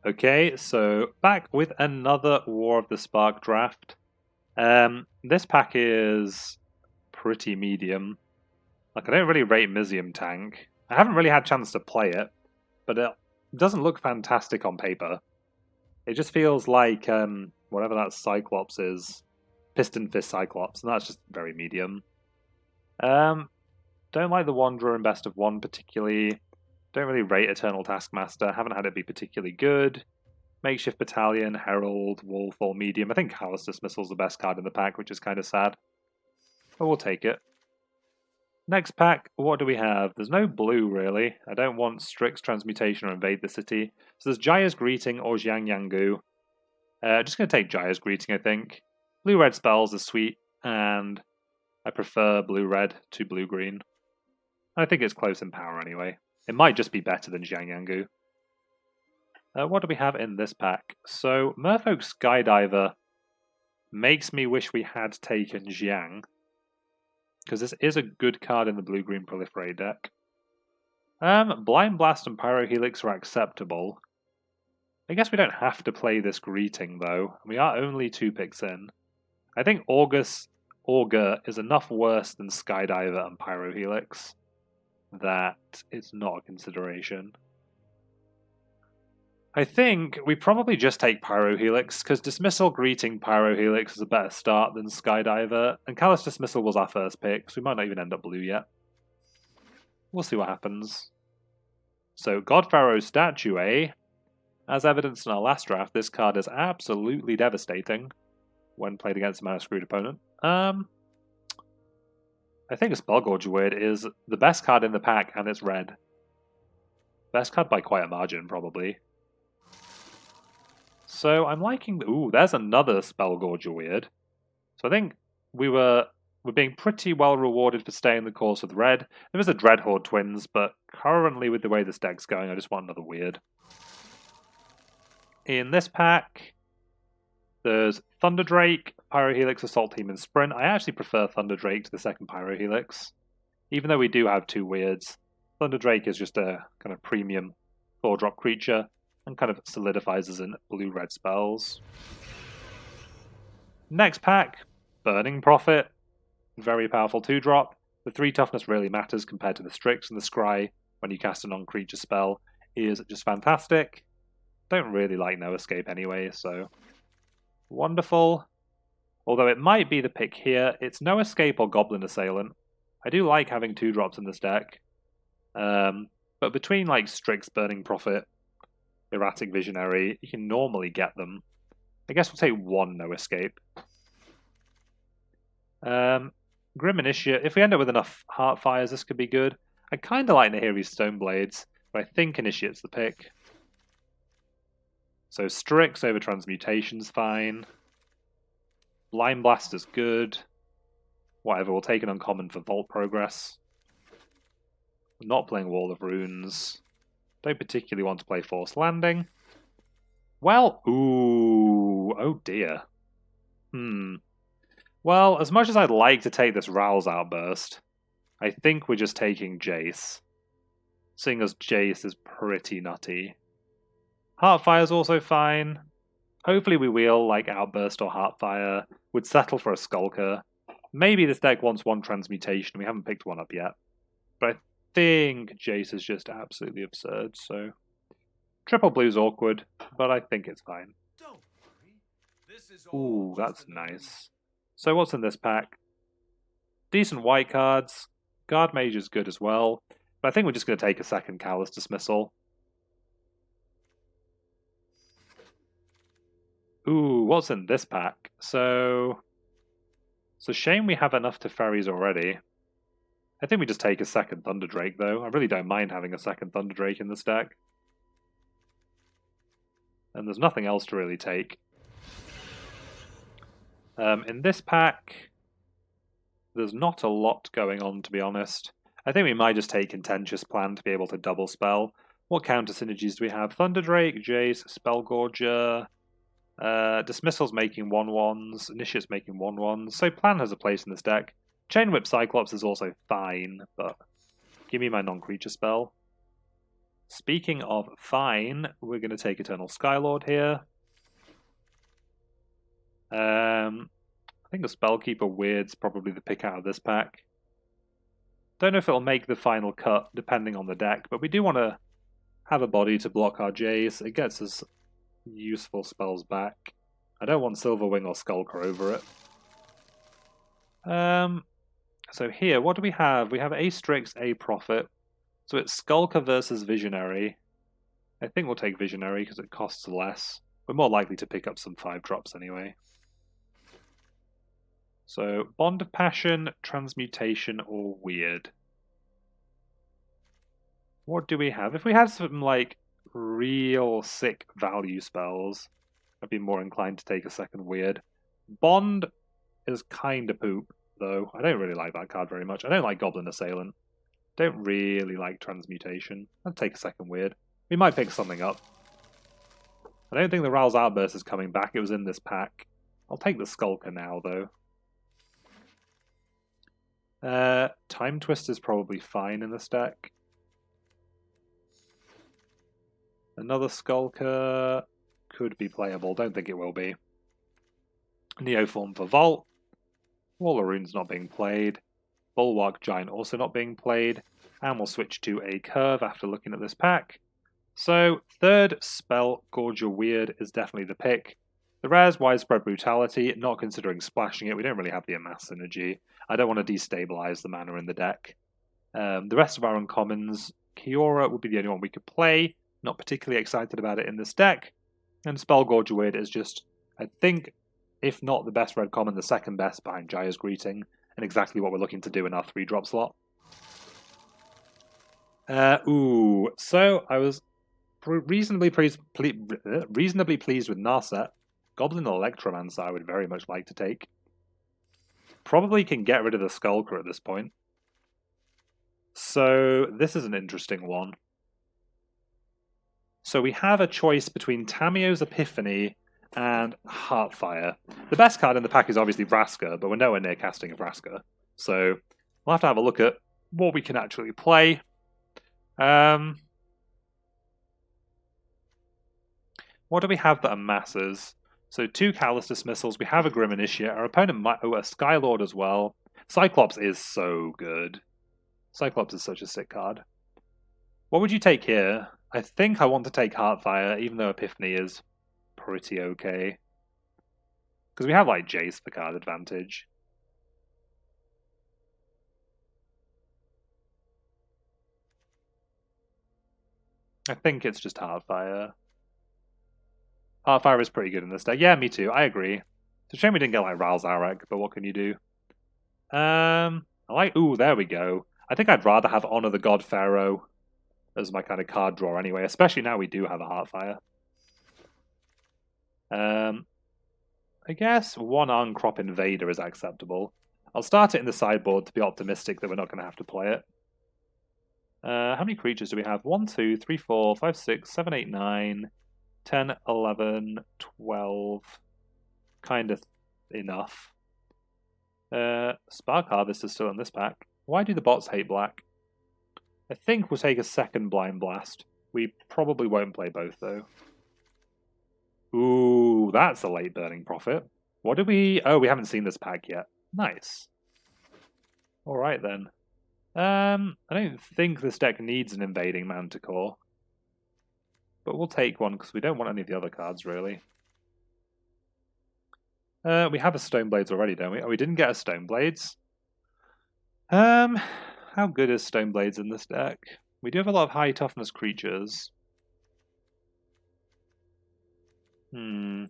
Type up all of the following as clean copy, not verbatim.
Okay, so back with another War of the Spark draft. This pack is pretty medium. Like, I don't really rate Mizium Tank. I haven't really had a chance to play it, but it doesn't look fantastic on paper. It just feels like whatever that Cyclops is, Piston Fist Cyclops, and that's just very medium. Don't like the Wanderer in Best of One particularly. Don't really rate Eternal Taskmaster. Haven't had it be particularly good. Makeshift Battalion, Herald, Wolf, all medium. I think Callous Dismissal's the best card in the pack, which is kind of sad. But we'll take it. Next pack, what do we have? There's no blue, really. I don't want Strix Transmutation or Invade the City. So there's Jaya's Greeting or Jiang Yangu. Just going to take Jaya's Greeting, I think. Blue-red spells are sweet, and I prefer blue-red to blue-green. I think it's close in power anyway. It might just be better than Jiang Yangu. What do we have in this pack? So, Merfolk Skydiver makes me wish we had taken Jiang, because this is a good card in the blue-green Proliferate deck. Blind Blast and Pyro Helix are acceptable. I guess we don't have to play this Greeting, though. We are only 2 picks in. I think Gorger is enough worse than Skydiver and Pyro Helix that it's not a consideration. I think we probably just take Pyro Helix, because Dismissal, Greeting, Pyro Helix is a better start than Skydiver, and Callous Dismissal was our first pick, so we might not even end up blue yet. We'll see what happens. So, God Pharaoh's Statue, eh? As evidenced in our last draft, this card is absolutely devastating when played against a mana screwed opponent. I think a Spellgorger Weird is the best card in the pack, and it's red. Best card by quite a margin, probably. So I'm liking... Ooh, there's another Spellgorger Weird. So I think we're being pretty well rewarded for staying the course with red. There is a Dreadhorde Twins, but currently with the way this deck's going, I just want another Weird. In this pack, there's Thunder Drake, Pyro Helix, Assault Team, and Sprint. I actually prefer Thunder Drake to the second Pyro Helix. Even though we do have 2 Weirds, Thunder Drake is just a kind of premium 4-drop creature and kind of solidifies as in blue-red spells. Next pack, Burning Prophet. Very powerful 2-drop. The 3 toughness really matters compared to the Strix, and the Scry, when you cast a non-creature spell, is just fantastic. Don't really like No Escape anyway, so wonderful. Although it might be the pick here, it's No Escape or Goblin Assailant. I do like having 2-drops in this deck. But between like Strix, Burning Prophet, Erratic Visionary, you can normally get them. I guess we'll take 1 No Escape. Grim Initiate, if we end up with enough Heartfires, this could be good. I kind of like Nahiri's Stoneblades, but I think Initiate's the pick. So Strix over Transmutation's fine. Blind Blast is good. Whatever, we'll take an uncommon for Vault Progress. Not playing Wall of Runes. Don't particularly want to play Forced Landing. Well, ooh, oh dear. Well, as much as I'd like to take this Rowl's Outburst, I think we're just taking Jace. Seeing as Jace is pretty nutty. Heartfire's also fine. Hopefully we wheel like Outburst or Heartfire. Would settle for a Skulker. Maybe this deck wants 1 Transmutation. We haven't picked one up yet. But I think Jace is just absolutely absurd, so... Triple blue's awkward, but I think it's fine. Ooh, that's nice. So what's in this pack? Decent white cards. Guard Mage is good as well. But I think we're just going to take a second Callous Dismissal. Ooh, what's in this pack? So... It's a shame we have enough Teferis already. I think we just take a second Thunder Drake, though. I really don't mind having a second Thunder Drake in this deck. And there's nothing else to really take. In this pack, there's not a lot going on, to be honest. I think we might just take Contentious Plan to be able to double spell. What counter synergies do we have? Thunder Drake, Jace, Spellgorger... Dismissal's making 1/1s, Initiate's making 1/1s, so Plan has a place in this deck. Chain Whip Cyclops is also fine, but give me my non-creature spell. Speaking of fine, we're going to take Eternal Skylord here. I think a Spellkeeper Weird's probably the pick out of this pack. Don't know if it'll make the final cut depending on the deck, but we do want to have a body to block our Jays. It gets us useful spells back. I don't want Silverwing or Skulker over it. So here, what do we have? We have a Strix, a Prophet. So it's Skulker versus Visionary. I think we'll take Visionary because it costs less. We're more likely to pick up some 5-drops anyway. So, Bond of Passion, Transmutation, or Weird. What do we have? If we had some, like, real sick value spells, I'd be more inclined to take a second Weird. Bond is kind of poop, though. I don't really like that card very much. I don't like Goblin Assailant. Don't really like Transmutation. I'd take a second Weird. We might pick something up. I don't think the Ral's Outburst is coming back. It was in this pack. I'll take the Skulker now, though. Time Twist is probably fine in this deck. Another Skulker could be playable. Don't think it will be. Neoform for Vault. Wall of Runes not being played. Bulwark Giant also not being played. And we'll switch to a Curve after looking at this pack. So, third Spellgorger Weird is definitely the pick. The rare's Widespread Brutality, not considering splashing it. We don't really have the Amass synergy. I don't want to destabilize the mana in the deck. The rest of our uncommons, Kiora would be the only one we could play. Not particularly excited about it in this deck. And Spellgorger Weird is just, I think, if not the best red common, the second best behind Jaya's Greeting, and exactly what we're looking to do in our 3-drop slot. So I was reasonably pleased with Narset. Goblin Electromancer I would very much like to take. Probably can get rid of the Skulker at this point. So this is an interesting one. So we have a choice between Tamio's Epiphany and Heartfire. The best card in the pack is obviously Vraska, but we're nowhere near casting a Vraska. So we'll have to have a look at what we can actually play. What do we have that are masses? So 2 Callous Dismissals, we have a Grim Initiate, our opponent might... Oh, a Skylord as well. Cyclops is so good. Cyclops is such a sick card. What would you take here? I think I want to take Heartfire, even though Epiphany is pretty okay. Because we have, like, Jace for card advantage. I think it's just Heartfire. Heartfire is pretty good in this deck. Yeah, me too. I agree. It's a shame we didn't get like Ral Zarek, but what can you do? I like... Ooh, there we go. I think I'd rather have Honor the God Pharaoh as my kind of card draw anyway, especially now we do have a Heartfire. I guess 1 Uncrop Invader is acceptable. I'll start it in the sideboard to be optimistic that we're not going to have to play it. How many creatures do we have? 1, 2, 3, 4, 5, 6, 7, 8, 9... 10, 11, 12, kind of enough. Spark Harvest is still in this pack. Why do the bots hate black? I think we'll take a second Blind Blast. We probably won't play both, though. Ooh, that's a late Burning Prophet. What did we... Oh, we haven't seen this pack yet. Nice. Alright, then. I don't think this deck needs an Invading Manticore. But we'll take one, because we don't want any of the other cards, really. We have a Stoneblades already, don't we? Oh, we didn't get a Stoneblades. How good is Stoneblades in this deck? We do have a lot of high toughness creatures. I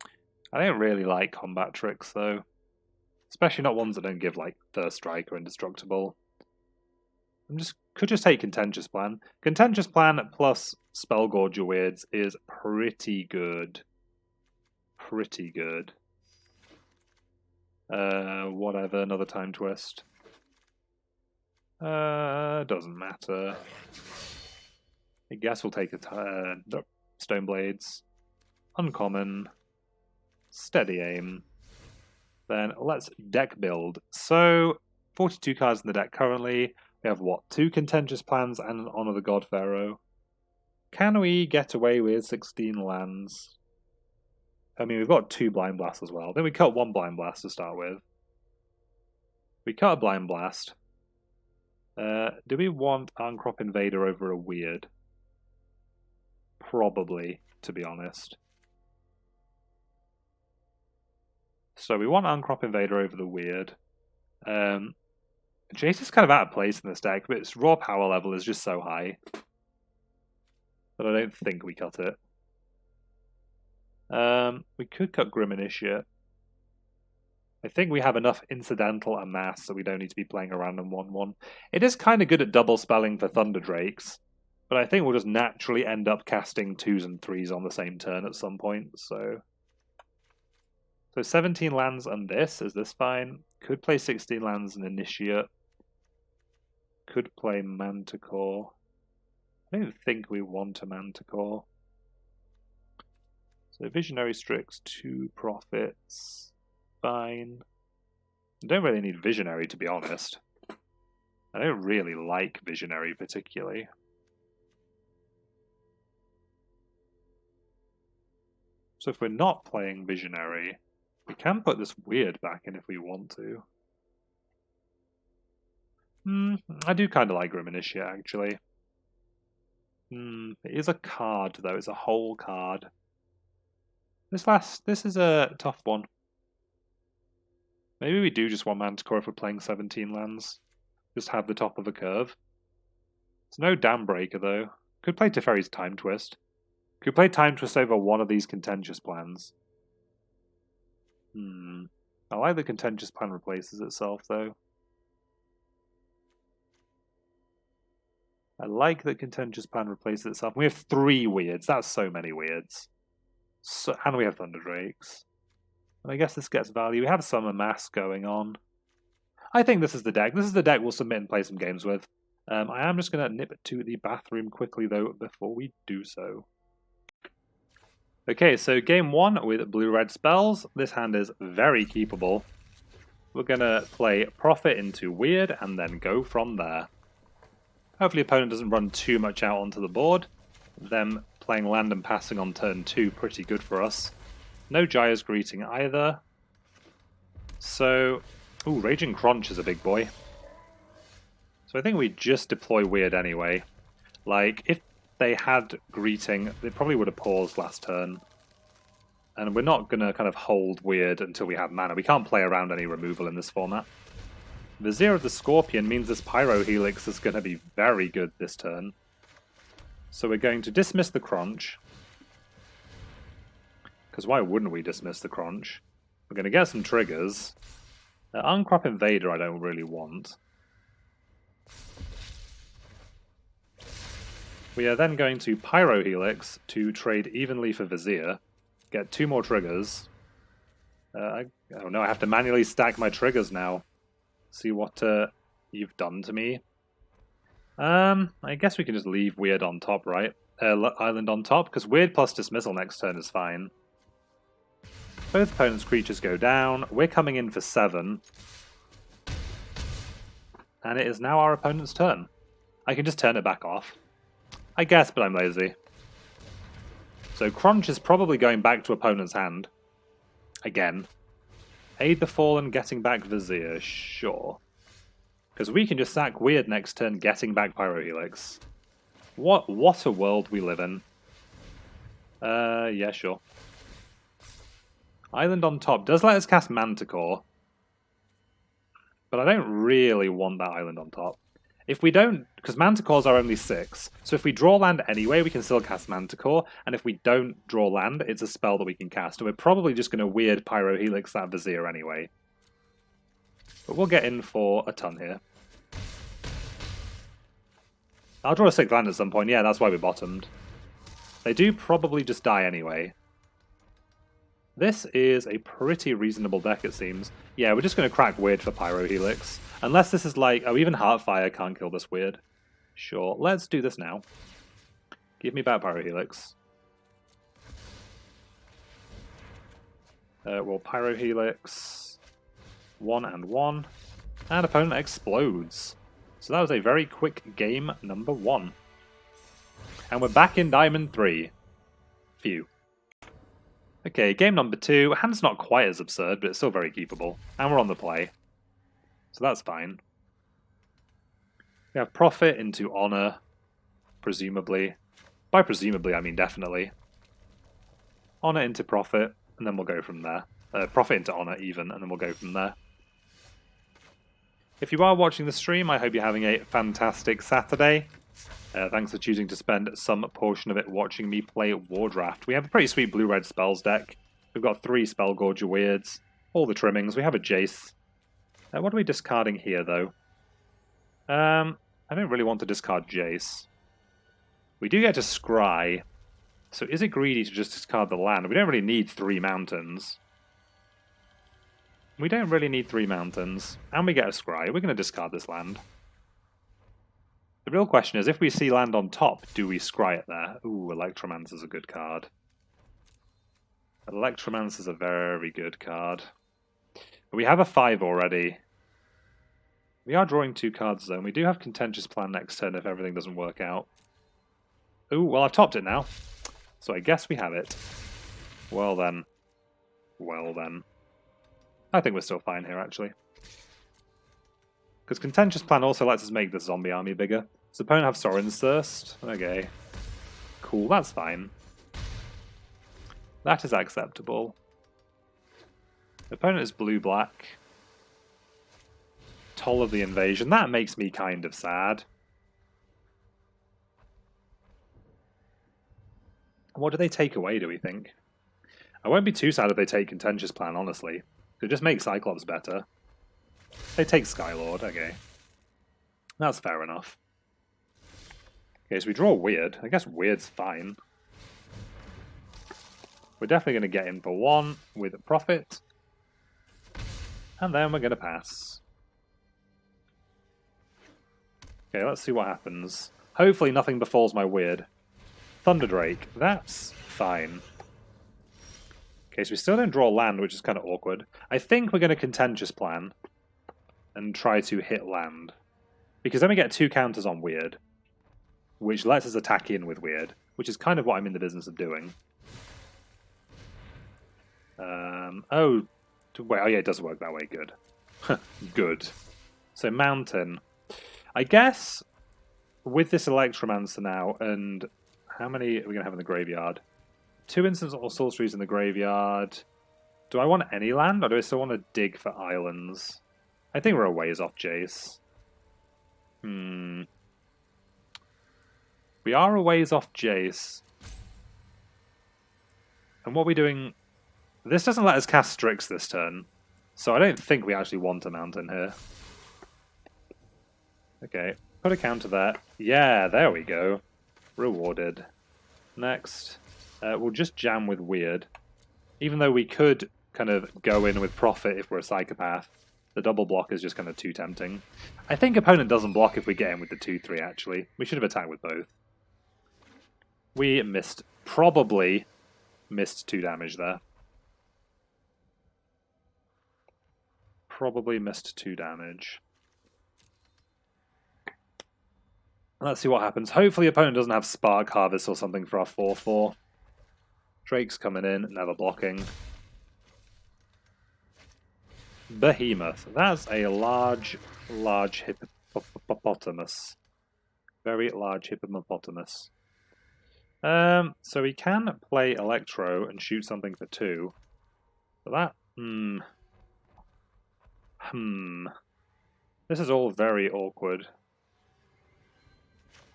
don't really like combat tricks, though. Especially not ones that don't give, like, Thirst Strike or Indestructible. Could just take Contentious Plan. Contentious Plan plus Spellgorger Weirds is pretty good. Pretty good. Whatever, another Time Twist. Doesn't matter. I guess we'll take a Stoneblades. Uncommon. Steady Aim. Then let's deck build. So, 42 cards in the deck currently. We have, what, 2 Contentious Plans and an Honor the God Pharaoh. Can we get away with 16 lands? I mean, we've got 2 Blind Blasts as well. Then we cut 1 Blind Blast to start with. We cut a Blind Blast. Do we want Arncrop Invader over a Weird? Probably, to be honest. So we want Arncrop Invader over the Weird. Jace is kind of out of place in this deck, but its raw power level is just so high that I don't think we cut it. We could cut Grim Initiate. I think we have enough incidental and mass so we don't need to be playing around on 1-1. It is kind of good at double spelling for Thunder Drakes, but I think we'll just naturally end up casting 2s and 3s on the same turn at some point, so 17 lands and this. Is this fine? Could play 16 lands and Initiate. Could play Manticore. I don't think we want a Manticore. So Visionary Strix, 2 profits. Fine. I don't really need Visionary, to be honest. I don't really like Visionary particularly. So if we're not playing Visionary, we can put this Weird back in if we want to. I do kind of like Grim Initiate, actually. It is a card, though. It's a whole card. This is a tough one. Maybe we do just want Manticore if we're playing 17 lands. Just have the top of a curve. It's no Dam Breaker, though. Could play Teferi's Time Twist. Could play Time Twist over one of these Contentious plans. I like the Contentious plan replaces itself, though. I like that Contentious plan replaces itself. We have 3 Weirds. That's so many Weirds. And we have Thunder Drakes. And I guess this gets value. We have some amass going on. I think this is the deck. This is the deck we'll submit and play some games with. I am just going to nip to the bathroom quickly, though, before we do so. Okay, so game 1 with blue-red spells. This hand is very keepable. We're going to play Profit into Weird and then go from there. Hopefully opponent doesn't run too much out onto the board. Them playing land and passing on turn 2, pretty good for us. No Jaya's Greeting either. So, Raging Crunch is a big boy. So I think we just deploy Weird anyway. Like, if they had Greeting, they probably would have paused last turn. And we're not going to kind of hold Weird until we have mana. We can't play around any removal in this format. Vizier of the Scorpion means this Pyro Helix is going to be very good this turn. So we're going to dismiss the Crunch. Because why wouldn't we dismiss the Crunch? We're going to get some triggers. Arncrop Invader I don't really want. We are then going to Pyro Helix to trade evenly for Vizier. Get 2 more triggers. Oh no, I have to manually stack my triggers now. See what you've done to me. I guess we can just leave Weird on top, right? Island on top, because Weird plus Dismissal next turn is fine. Both opponents' creatures go down. We're coming in for 7. And it is now our opponent's turn. I can just turn it back off. I guess, but I'm lazy. So Crunch is probably going back to opponent's hand. Again. Aid the Fallen, getting back Vizier, sure. Because we can just sack Weird next turn, getting back Pyro Helix. What a world we live in. Yeah, sure. Island on top does let us cast Manticore. But I don't really want that island on top. If we don't, because Manticores are only 6, so if we draw land anyway, we can still cast Manticore, and if we don't draw land, it's a spell that we can cast, and we're probably just going to Weird Pyro Helix that Vizier anyway. But we'll get in for a ton here. I'll draw a 6th land at some point, yeah, that's why we bottomed. They do probably just die anyway. This is a pretty reasonable deck, it seems. Yeah, we're just going to crack Weird for Pyro Helix. Unless this is like... Oh, even Heartfire can't kill this Weird. Sure, let's do this now. Give me back Pyro Helix. Well, Pyro Helix. 1 and 1. And opponent explodes. So that was a very quick game number 1. And we're back in Diamond 3. Phew. Okay, game number 2. Hand's not quite as absurd, but it's still very keepable. And we're on the play. So that's fine. We have profit into honor, presumably. By presumably, I mean definitely. Honor into profit, and then we'll go from there. Profit into honor even, and then we'll go from there. If you are watching the stream, I hope you're having a fantastic Saturday. Thanks for choosing to spend some portion of it watching me play Wardraft. We have a pretty sweet blue-red spells deck. We've got 3 SPELLGORGER weirds, all the trimmings. We have a Jace. What are we discarding here, though? I don't really want to discard Jace. We do get to Scry, so is it greedy to just discard the land? We don't really need 3 mountains. We don't really need 3 mountains, and we get a Scry. We're going to discard this land. The real question is, if we see land on top, do we scry it there? Ooh, Electromancer's a good card. Electromancer's a very good card. But we have a 5 already. We are drawing 2 cards though, and we do have Contentious Plan next turn if everything doesn't work out. Ooh, well I've topped it now. So I guess we have it. Well then. Well then. I think we're still fine here actually. Because Contentious Plan also lets us make the zombie army bigger. Does the opponent have Sorin's Thirst? Okay. Cool, that's fine. That is acceptable. The opponent is blue-black. Toll of the Invasion. That makes me kind of sad. What do they take away, do we think? I won't be too sad if they take Contentious Plan, honestly. It just makes Cyclops better. They take Skylord, okay. That's fair enough. Okay, so we draw Weird. I guess Weird's fine. We're definitely going to get in for 1 with profit. And then we're going to pass. Okay, let's see what happens. Hopefully nothing befalls my Weird. Thunderdrake, that's fine. Okay, so we still don't draw land, which is kind of awkward. I think we're going to Contentious Plan and try to hit land. Because then we get 2 counters on Weird, which lets us attack in with Weird, which is kind of what I'm in the business of doing. Oh yeah, it does work that way, good. Good. So Mountain. I guess with this Electromancer now, and how many are we going to have in the graveyard? 2 instants or sorceries in the graveyard. Do I want any land, or do I still want to dig for islands? I think we're a ways off Jace. We are a ways off Jace. And what are we doing? This doesn't let us cast Strix this turn, so I don't think we actually want a mountain here. Okay, put a counter there. Yeah, there we go. Rewarded. Next. We'll just jam with Weird. Even though we could kind of go in with profit if we're a psychopath. The double block is just kind of too tempting. I think opponent doesn't block if we get in with the 2-3 actually. We should have attacked with both. We missed. Probably missed 2 damage there. Probably missed 2 damage. Let's see what happens. Hopefully opponent doesn't have Spark Harvest or something for our 4-4. Drake's coming in, never blocking. Behemoth. That's a large hippopotamus. Very large hippopotamus. So we can play Electro and shoot something for 2. But that... This is all very awkward.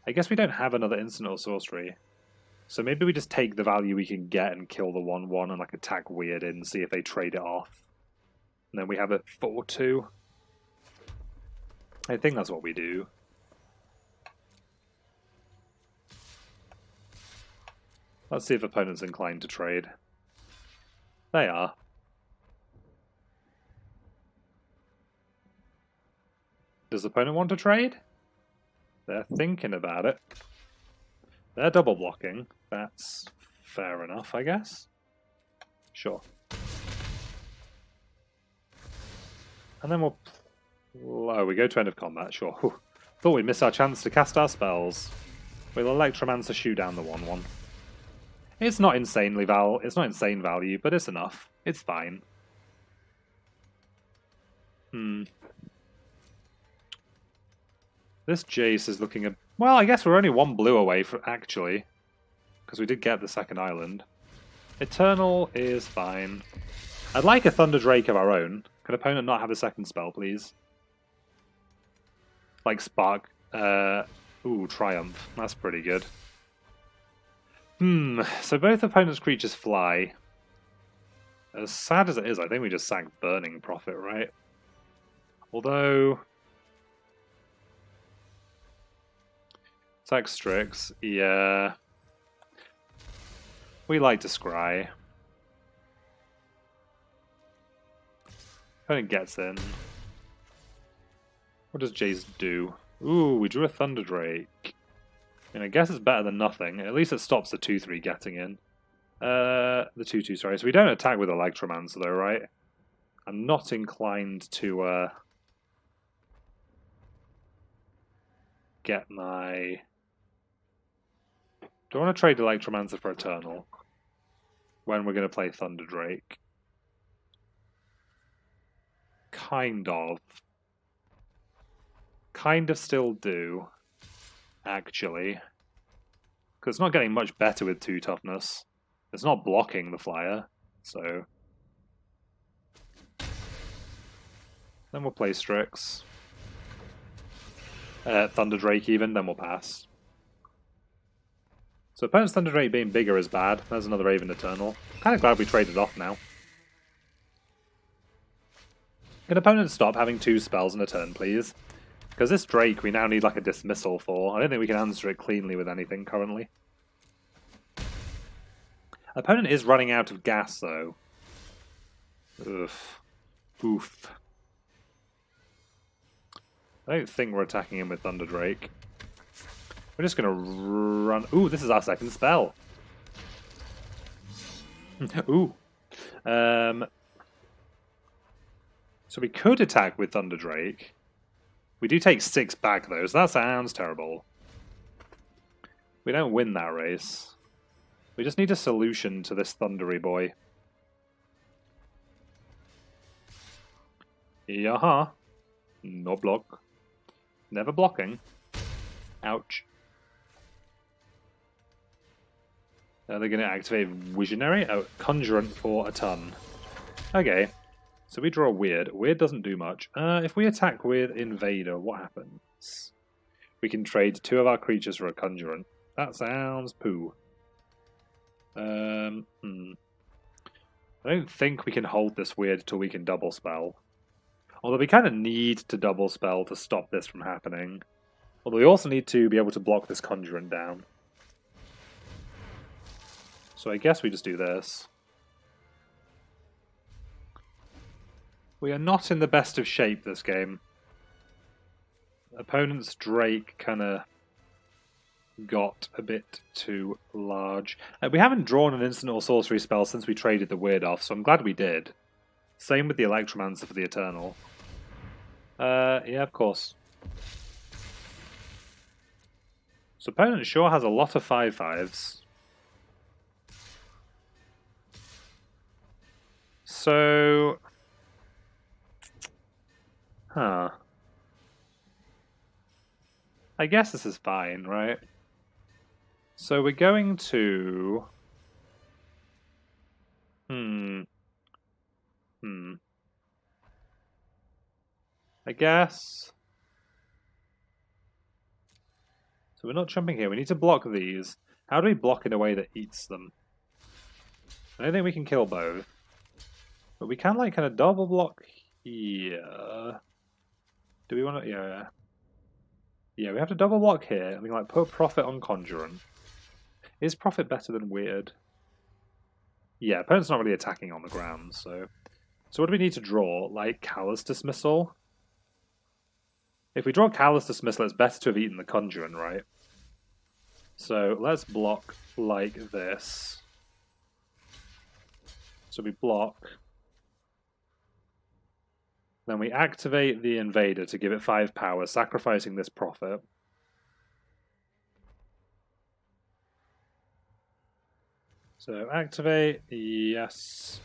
I guess we don't have another instant or sorcery. So maybe we just take the value we can get and kill the 1-1 and like attack Weird in and see if they trade it off. And then we have it 4-2. I think that's what we do. Let's see if opponent's inclined to trade. They are. Does the opponent want to trade? They're thinking about it. They're double blocking. That's fair enough, I guess. Sure. And then we'll... Oh, we go to end of combat, sure. Whew. Thought we'd miss our chance to cast our spells. Will Electromancer shoot down the 1/1? It's not it's not insane value, but it's enough. It's fine. This Jace is looking a... Well, I guess we're only 1 blue away from actually, because we did get the second island. Eternal is fine. I'd like a Thunder Drake of our own. Could opponent not have a second spell, please? Like Spark. Ooh, Triumph. That's pretty good. So both opponents' creatures fly. As sad as it is, I think we just sack Burning Prophet, right? Although... Sack Strix, yeah. We like to scry. Opponent gets in. What does Jace do? Ooh, we drew a Thunder Drake. And I guess it's better than nothing. At least it stops the 2/3 getting in. The 2/2, sorry. So we don't attack with Electromancer though, right? I'm not inclined to get my... Do I want to trade Electromancer for Eternal? When we're going to play Thunder Drake? Kind of. Kind of still do. Actually. Because it's not getting much better with 2 toughness. It's not blocking the flyer, so... Then we'll play Strix. Thunder Drake even, then we'll pass. So opponent's Thunder Drake being bigger is bad. There's another Raven Eternal. Kind of glad we traded off now. Can opponent stop having 2 spells in a turn, please? Because this Drake we now need like a dismissal for. I don't think we can answer it cleanly with anything currently. Opponent is running out of gas though. Oof. Oof. I don't think we're attacking him with Thunder Drake. We're just going to run... Ooh, this is our second spell. Ooh. So we could attack with Thunder Drake. We do take 6 back though, so that sounds terrible. We don't win that race. We just need a solution to this thundery boy. Yaha. No block. Never blocking. Ouch. Are they going to activate Visionary? Oh, Conjurant for a ton. Okay. So we draw Weird. Weird doesn't do much. If we attack with Invader, what happens? We can trade 2 of our creatures for a Conjurant. That sounds poo. I don't think we can hold this Weird till we can double spell. Although we kind of need to double spell to stop this from happening. Although we also need to be able to block this Conjurant down. So I guess we just do this. We are not in the best of shape this game. Opponent's Drake kind of got a bit too large. We haven't drawn an instant or sorcery spell since we traded the Weird off, so I'm glad we did. Same with the Electromancer for the Eternal. Yeah, of course. So opponent sure has a lot of 5/5s. So... Huh. I guess this is fine, right? So we're going to... I guess... So we're not jumping here. We need to block these. How do we block in a way that eats them? I don't think we can kill both. But we can, like, kind of double block here. Do we want to... Yeah. Yeah, we have to double block here. And we can, like, put Prophet on Conjurant. Is Prophet better than Weird? Yeah, opponent's not really attacking on the ground, so... So what do we need to draw? Like, Callous Dismissal? If we draw Callous Dismissal, it's better to have eaten the Conjurant, right? So let's block like this. So we block. Then we activate the Invader to give it 5 power, sacrificing this Prophet. So activate, yes.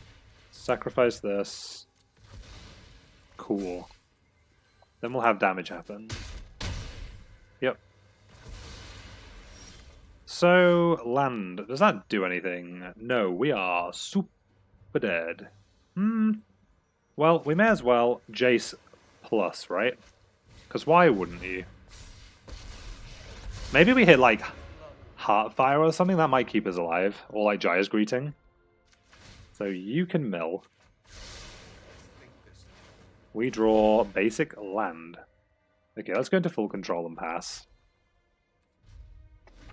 Sacrifice this. Cool. Then we'll have damage happen. Yep. So, land. Does that do anything? No, we are super dead. Well, we may as well Jace plus, right? Because why wouldn't you? Maybe we hit, like, Heartfire or something? That might keep us alive. Or, like, Jaya's Greeting. So you can mill. We draw basic land. Okay, let's go into full control and pass.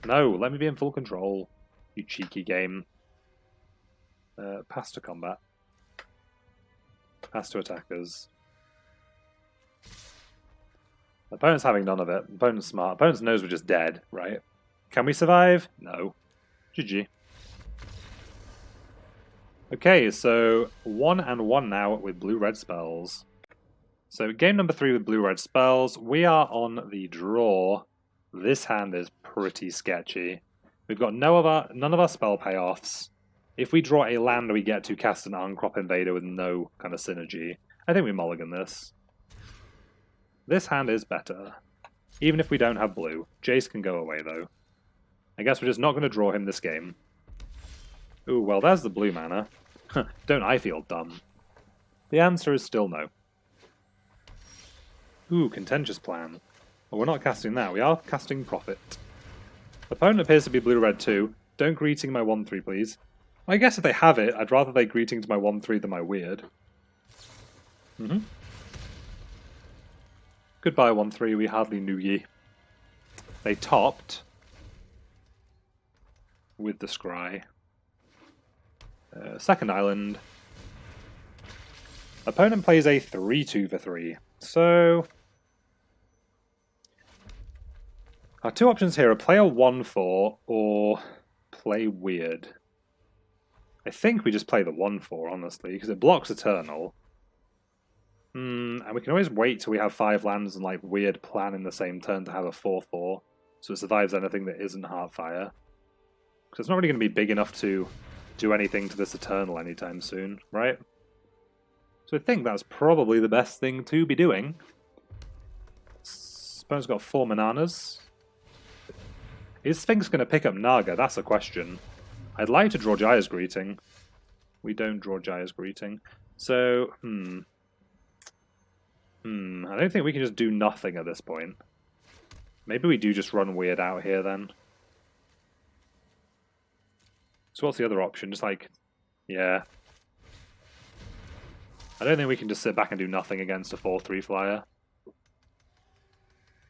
No, let me be in full control, you cheeky game. Pass to combat. Pass to attackers. Opponent's having none of it. Opponent's smart. Opponent knows we're just dead, right? Can we survive? No. GG. Okay, so 1-1 now with blue-red spells. So game number 3 with blue-red spells. We are on the draw. This hand is pretty sketchy. We've got none of our spell payoffs. If we draw a land, we get to cast an Uncrop Invader with no kind of synergy. I think we mulligan this. This hand is better. Even if we don't have blue. Jace can go away, though. I guess we're just not going to draw him this game. Ooh, well, there's the blue mana. Don't I feel dumb? The answer is still no. Ooh, contentious plan. Well, we're not casting that. We are casting Prophet. Opponent appears to be blue-red too. Don't greeting my 1-3, please. I guess if they have it, I'd rather they greeting to my 1-3 than my weird. Goodbye, 1-3. We hardly knew ye. They topped with the Scry. Second island. Opponent plays a 3-2 for 3. So our two options here are play a 1-4 or play weird. I think we just play the 1-4, honestly, because it blocks Eternal. And we can always wait till we have 5 lands and like weird plan in the same turn to have a 4-4, so it survives anything that isn't Heartfire. Because it's not really going to be big enough to do anything to this Eternal anytime soon, right? So I think that's probably the best thing to be doing. Opponent's got 4 Mananas. Is Sphinx going to pick up Naga? That's a question. I'd like to draw Jaya's Greeting. We don't draw Jaya's Greeting. So, I don't think we can just do nothing at this point. Maybe we do just run weird out here then. So what's the other option? Just like, yeah. I don't think we can just sit back and do nothing against a 4-3 flyer.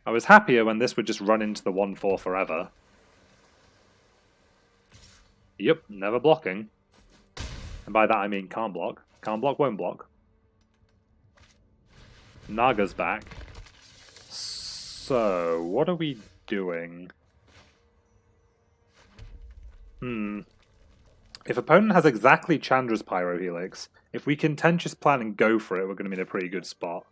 I was happier when this would just run into the 1-4 forever. Yep, never blocking. And by that I mean can't block. Can't block, won't block. Naga's back. So, what are we doing? If opponent has exactly Chandra's Pyrohelix, if we contentious plan and go for it, we're going to be in a pretty good spot.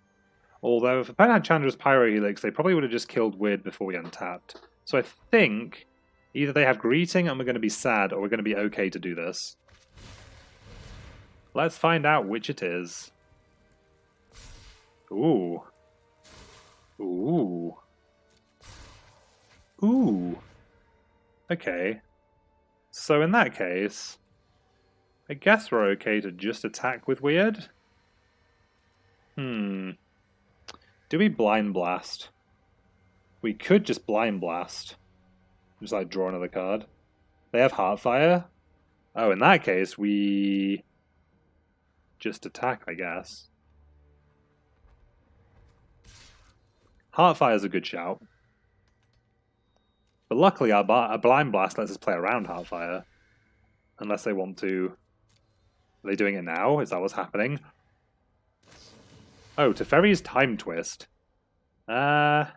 Although, if opponent had Chandra's Pyrohelix, they probably would have just killed Weird before we untapped. So I think either they have Greeting and we're going to be sad, or we're going to be okay to do this. Let's find out which it is. Ooh. Ooh. Ooh. Okay. So in that case, I guess we're okay to just attack with Weird. Do we Blind Blast? We could just Blind Blast. Just like draw another card. They have Heartfire. Oh, in that case, we just attack, I guess. Heartfire is a good shout. But luckily, our Blind Blast lets us play around Heartfire. Unless they want to. Are they doing it now? Is that what's happening? Oh, Teferi's Time Twist. Okay,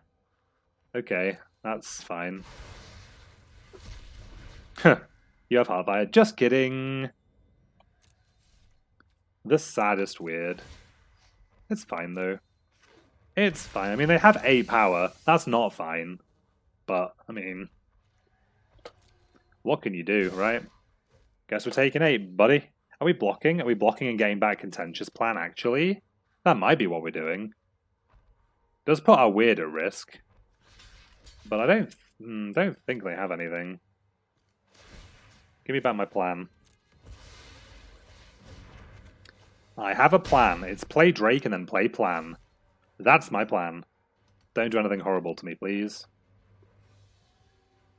that's fine. You have Heartfire. Just kidding. The saddest Weird. It's fine, though. It's fine. I mean, they have A power. That's not fine. But, I mean, what can you do, right? Guess we're taking 8, buddy. Are we blocking? Are we blocking and getting back contentious plan, actually? That might be what we're doing. Does put our weird at risk. But I don't think they have anything. Give me back my plan. I have a plan. It's play Drake and then play plan. That's my plan. Don't do anything horrible to me, please.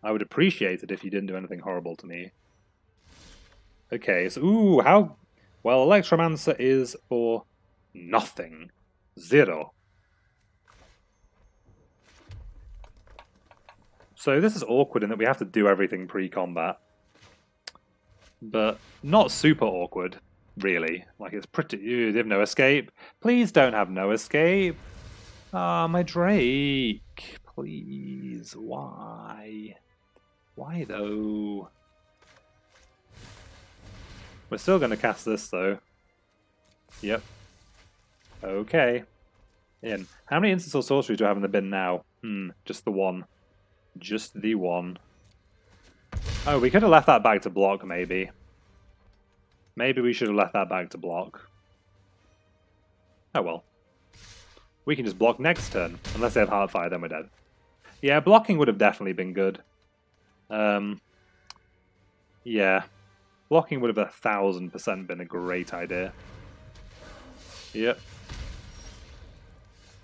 I would appreciate it if you didn't do anything horrible to me. Okay, so, ooh, how... Well, Electromancer is for nothing. 0. So this is awkward in that we have to do everything pre-combat. But not super awkward, really. Like, it's pretty... Ew, they have no escape. Please don't have no escape. Ah, my Drake. Please, why? Why, though? We're still going to cast this, though. Yep. Okay. In. How many instants or sorceries do I have in the bin now? Just the one. Just the one. Oh, we could have left that back to block, maybe. Maybe we should have left that back to block. Oh well. We can just block next turn. Unless they have Heartfire, then we're dead. Yeah, blocking would have definitely been good. Yeah. Blocking would have 1000% been a great idea. Yep.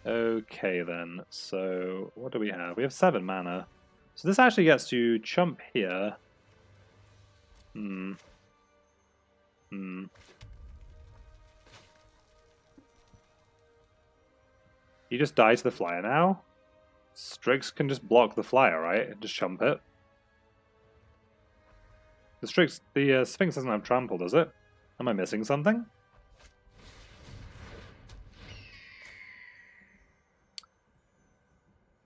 Okay then, so what do we have? We have 7 mana. So this actually gets to chump here. You just die to the flyer now? Strix can just block the flyer, right? Just chump it. The Sphinx doesn't have trample, does it? Am I missing something?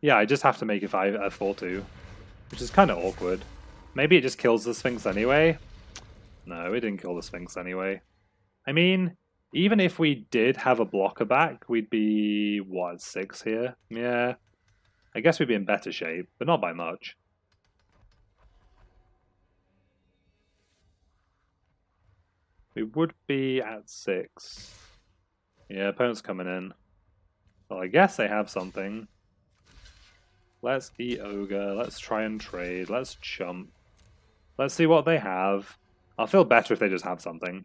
Yeah, I just have to make it 4-2, which is kind of awkward. Maybe it just kills the Sphinx anyway? No, it didn't kill the Sphinx anyway. I mean, even if we did have a blocker back, we'd be, what, 6 here? Yeah. I guess we'd be in better shape, but not by much. We would be at 6. Yeah, opponent's coming in. Well, I guess they have something. Let's eat Ogre, let's try and trade, let's chump. Let's see what they have. I'll feel better if they just have something.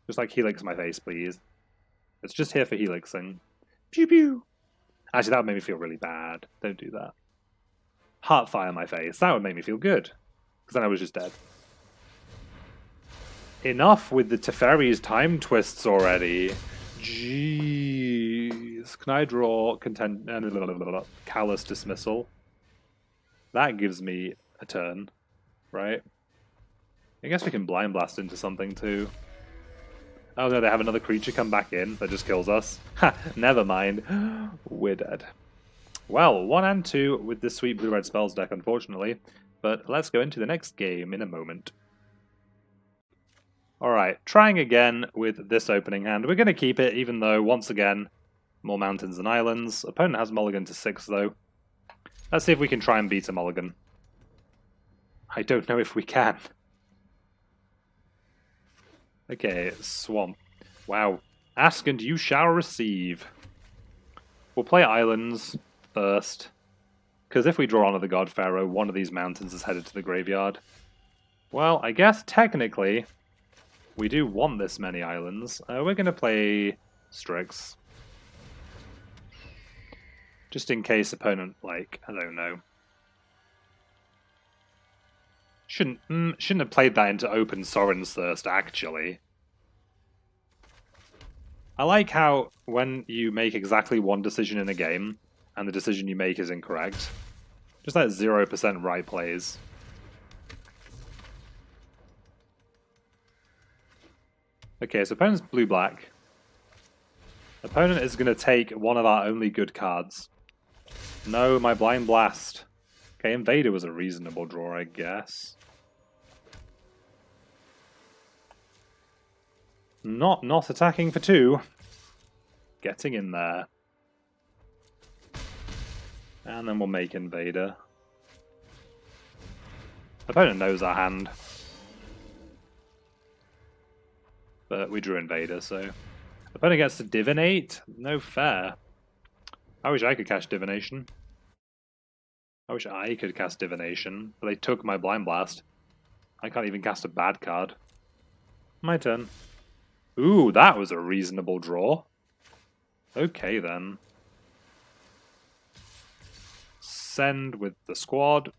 Just like Helix my face, please. It's just here for Helixing. Pew pew! Actually, that would make me feel really bad. Don't do that. Heartfire my face, that would make me feel good. Because then I was just dead. Enough with the Teferi's time twists already. Jeez. Can I draw Callous Dismissal? That gives me a turn, right? I guess we can Blind Blast into something too. Oh no, they have another creature come back in that just kills us. Ha, never mind. We're dead. Well, 1 and 2 with this sweet blue-red spells deck, unfortunately. But let's go into the next game in a moment. Alright, trying again with this opening hand. We're going to keep it, even though, once again, more mountains than islands. Opponent has mulligan to 6, though. Let's see if we can try and beat a mulligan. I don't know if we can. Okay, Swamp. Wow. Ask and you shall receive. We'll play islands first. Because if we draw Honor the God Pharaoh, one of these mountains is headed to the graveyard. Well, I guess technically we do want this many islands. We're going to play Strix. Just in case opponent, like, I don't know. Shouldn't have played that into open Sorin's Thirst, actually. I like how when you make exactly one decision in a game, and the decision you make is incorrect, just that 0% right plays. Okay, so opponent's blue-black. Opponent is going to take one of our only good cards. No, my Blind Blast. Okay, Invader was a reasonable draw, I guess. Not attacking for 2. Getting in there. And then we'll make Invader. Opponent knows our hand. But we drew Invader, so... Opponent gets to Divinate? No fair. I wish I could cast Divination. I wish I could cast Divination, but they took my Blind Blast. I can't even cast a bad card. My turn. Ooh, that was a reasonable draw. Okay, then. Send with the squad.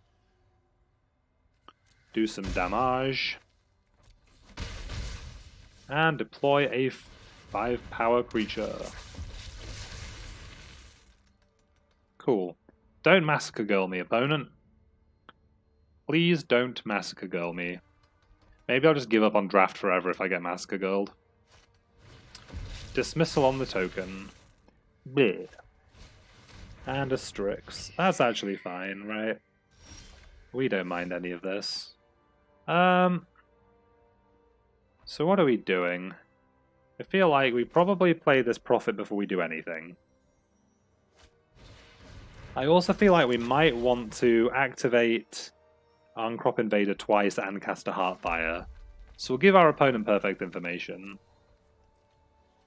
Do some damage. And deploy a 5-power creature. Cool. Don't Massacre Girl me, opponent. Please don't Massacre Girl me. Maybe I'll just give up on draft forever if I get Massacre Girled. Dismissal on the token. Bleh. And a Strix. That's actually fine, right? We don't mind any of this. So what are we doing? I feel like we probably play this Prophet before we do anything. I also feel like we might want to activate Uncrop Invader twice and cast a Heartfire. So we'll give our opponent perfect information.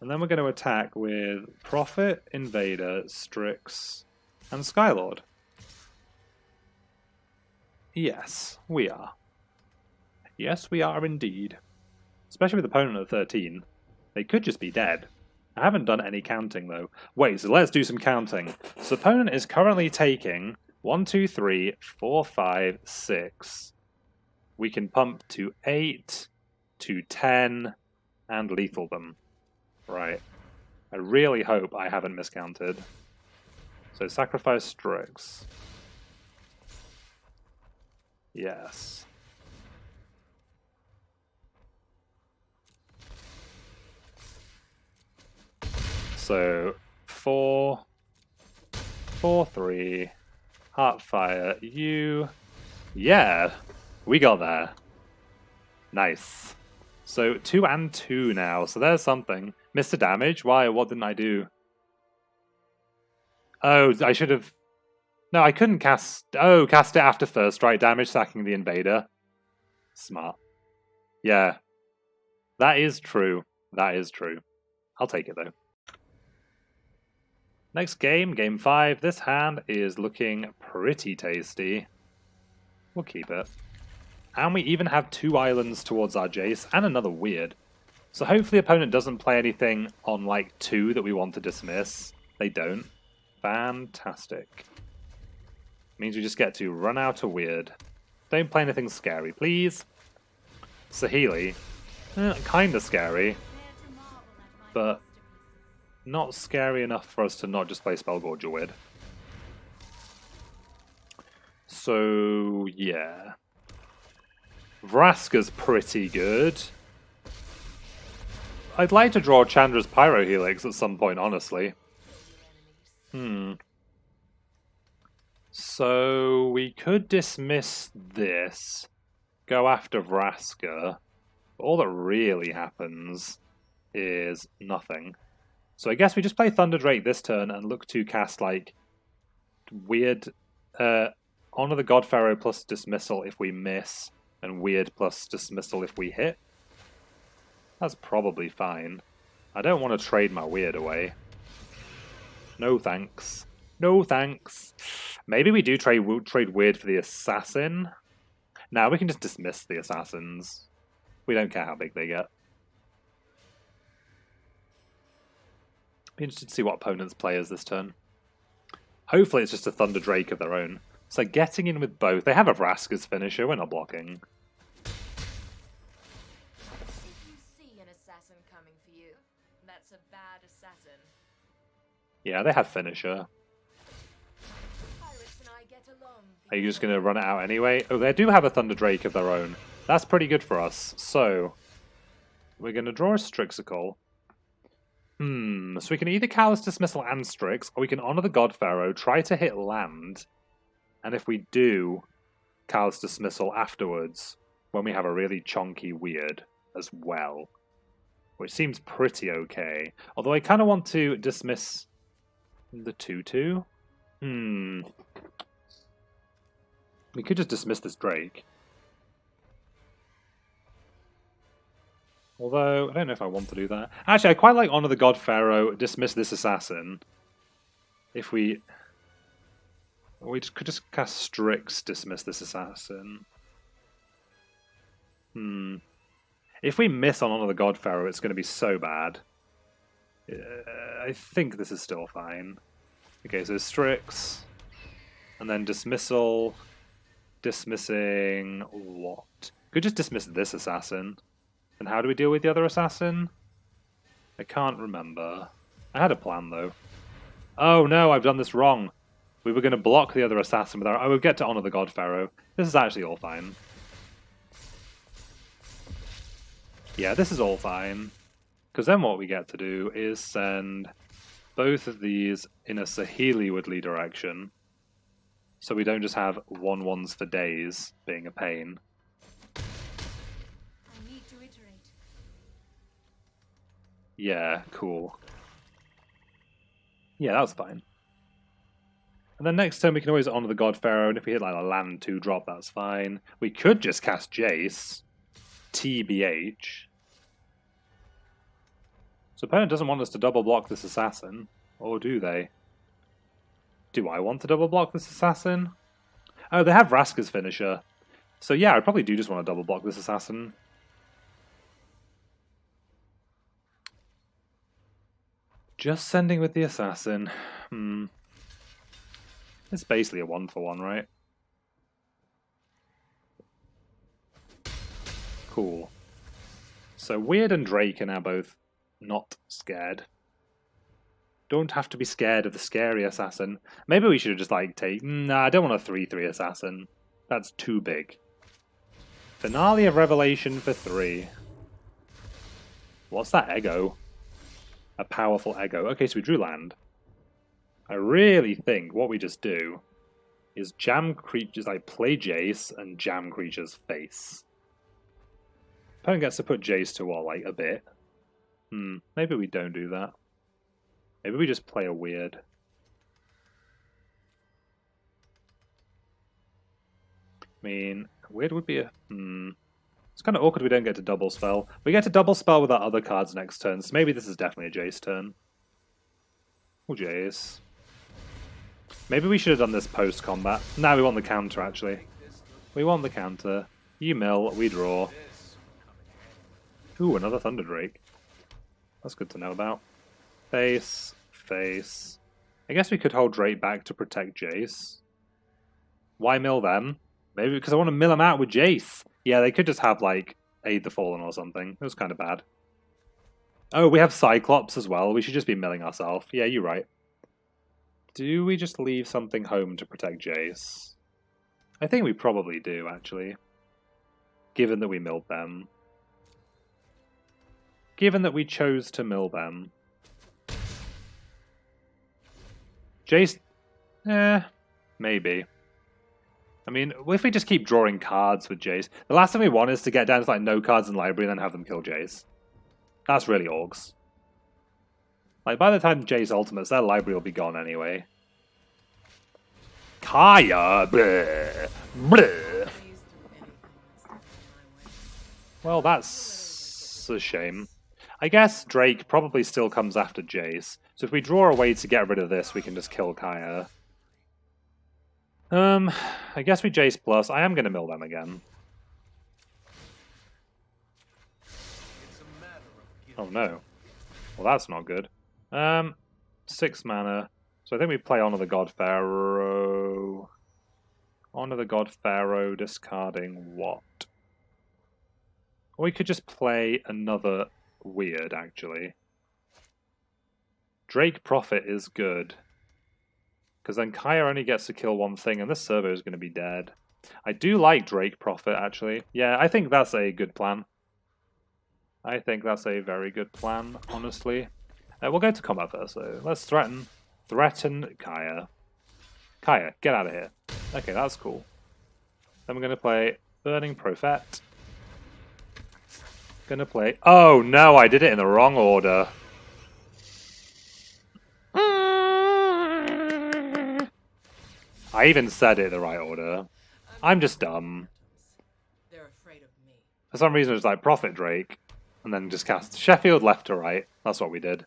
And then we're going to attack with Prophet, Invader, Strix, and Skylord. Yes, we are. Yes, we are indeed. Especially with opponent at 13. They could just be dead. I haven't done any counting though. Wait, so let's do some counting. So opponent is currently taking 1, 2, 3, 4, 5, 6. We can pump to 8, to 10, and lethal them. Right. I really hope I haven't miscounted. So sacrifice Strix. Yes. So 4, 4, 3, Heartfire, you. Yeah, we got there. Nice. So 2 and 2 now. So there's something. Mr. Damage? Why? What didn't I do? Oh, I should have... No, I couldn't cast... Oh, cast it after first strike damage, sacking the Invader. Smart. Yeah. That is true. That is true. I'll take it, though. Next game, game 5. This hand is looking pretty tasty. We'll keep it. And we even have 2 islands towards our Jace, and another weird. So hopefully opponent doesn't play anything on, like, 2 that we want to dismiss. They don't. Fantastic. Means we just get to run out a weird. Don't play anything scary, please. Saheeli. Kinda scary. But not scary enough for us to not just play SPELLGORGER weird. So, yeah. Vraska's pretty good. I'd like to draw Chandra's Pyro Helix at some point, honestly. So we could dismiss this, go after Vraska. All that really happens is nothing. So I guess we just play Thunder Drake this turn and look to cast like weird Honor the God Pharaoh plus dismissal if we miss, and weird plus dismissal if we hit. That's probably fine. I don't want to trade my weird away. No thanks. No thanks. Maybe we do trade weird for the assassin. Now we can just dismiss the assassins. We don't care how big they get. Be interested to see what opponents play as this turn. Hopefully it's just a Thunder Drake of their own. So getting in with both. They have a Vraska's finisher, we're not blocking. If you see an assassin coming for you, that's a bad assassin. Yeah, they have finisher. Pirates and I get along. Are you just going to run it out anyway? Oh, they do have a Thunder Drake of their own. That's pretty good for us. So, we're going to draw a Strixicol. So we can either Callous Dismissal and Strix, or we can Honor the God Pharaoh, try to hit land, and if we do, Callous Dismissal afterwards, when we have a really chonky weird as well. Which seems pretty okay. Although I kind of want to dismiss the 2/2. We could just dismiss this Drake. Although, I don't know if I want to do that. Actually, I quite like Honor the God Pharaoh, dismiss this assassin. If we could just cast Strix, dismiss this assassin. If we miss on Honor the God Pharaoh, it's going to be so bad. I think this is still fine. Okay, so Strix, and then dismissal, dismissing what? Could just dismiss this assassin. And how do we deal with the other assassin? I can't remember. I had a plan though. Oh no, I've done this wrong. We were going to block the other assassin with our... I would get to Honor the God Pharaoh. This is actually all fine. Yeah, this is all fine. Because then what we get to do is send both of these in a Sahili-Woodley direction. So we don't just have 1/1s for days being a pain. I need to iterate. Yeah, cool. Yeah, that was fine. And then next turn we can always Honor the God Pharaoh, and if we hit like a land 2-drop, that's fine. We could just cast Jace. TBH. So opponent doesn't want us to double block this assassin. Or do they? Do I want to double block this assassin? Oh, they have Vraska's finisher. So yeah, I probably do just want to double block this assassin. Just sending with the assassin. It's basically a 1-for-1, right? Cool. So Weird and Drake are now both not scared. Don't have to be scared of the scary assassin. Maybe we should have just like Nah, I don't want a 3/3 assassin. That's too big. Finale of Revelation for 3. What's that Ego? A powerful Ego. Okay, so we drew land. I really think what we just do is jam creatures, like play Jace and jam creatures face. Opponent gets to put Jace to what, like a bit? Maybe we don't do that. Maybe we just play a Weird. I mean, Weird would be a... It's kind of awkward we don't get to double spell. We get to double spell with our other cards next turn, so maybe this is definitely a Jace turn. Oh, Jace. Maybe we should have done this post-combat. Now we want the counter, actually. We want the counter. You mill, we draw. Ooh, another Thunder Drake. That's good to know about. Face, face. I guess we could hold Drake back to protect Jace. Why mill them? Maybe because I want to mill them out with Jace. Yeah, they could just have, like, Aid the Fallen or something. It was kind of bad. Oh, we have Cyclops as well. We should just be milling ourselves. Yeah, you're right. Do we just leave something home to protect Jace? I think we probably do, actually. Given that we milled them. Given that we chose to mill them. Jace... maybe. I mean, if we just keep drawing cards with Jace... The last thing we want is to get down to like no cards in library and then have them kill Jace. That's really orgs. Like, by the time Jace ultimates, their library will be gone anyway. Kaya! Bleh, bleh. Well, that's a shame. I guess Drake probably still comes after Jace. So if we draw a way to get rid of this, we can just kill Kaya. I guess we Jace plus. I am going to mill them again. Oh no. Well, that's not good. 6 mana. So I think we play Honor the God Pharaoh. Honor the God Pharaoh, discarding what? Or we could just play another Weird, actually. Drake Prophet is good. Because then Kaya only gets to kill one thing, and this servo is going to be dead. I do like Drake Prophet, actually. Yeah, I think that's a good plan. I think that's a very good plan, honestly. We'll go to combat first, though. Let's threaten. Threaten Kaya. Kaya, get out of here. Okay, that's cool. Then we're going to play Burning Prophet. Gonna play... Oh, no, I did it in the wrong order. I even said it in the right order. I'm just dumb. They're afraid of me. For some reason, it's like Prophet Drake. And then just cast Sheffield left to right. That's what we did.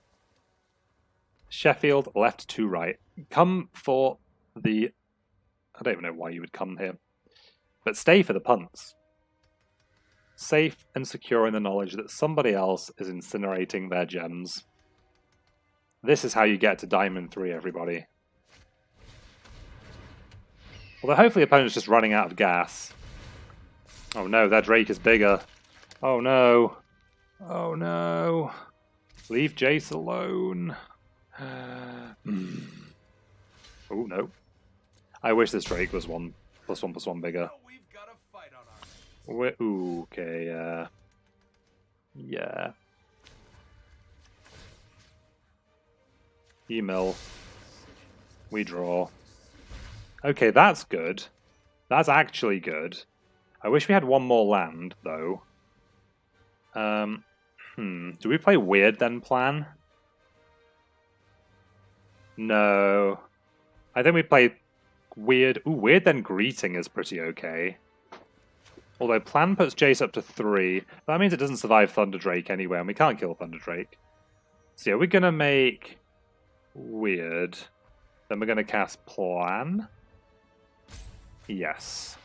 Sheffield left to right. Come for the... I don't even know why you would come here. But stay for the punts. Safe and secure in the knowledge that somebody else is incinerating their gems. This is how you get to Diamond 3, everybody. Although hopefully the opponent's just running out of gas. Oh no, their Drake is bigger. Oh no. Oh no. Leave Jace alone. Oh no. I wish this Drake was 1+1/+1 bigger. Ooh, okay, yeah. Email. We draw. Okay, that's good. That's actually good. I wish we had one more land, though. Do we play Weird then plan? No. I think we play Weird. Ooh, Weird then Greeting is pretty okay. Although plan puts Jace up to 3. That means it doesn't survive Thunder Drake anyway, and we can't kill Thunder Drake. So yeah, we're going to make Weird. Then we're going to cast Plan. Yes.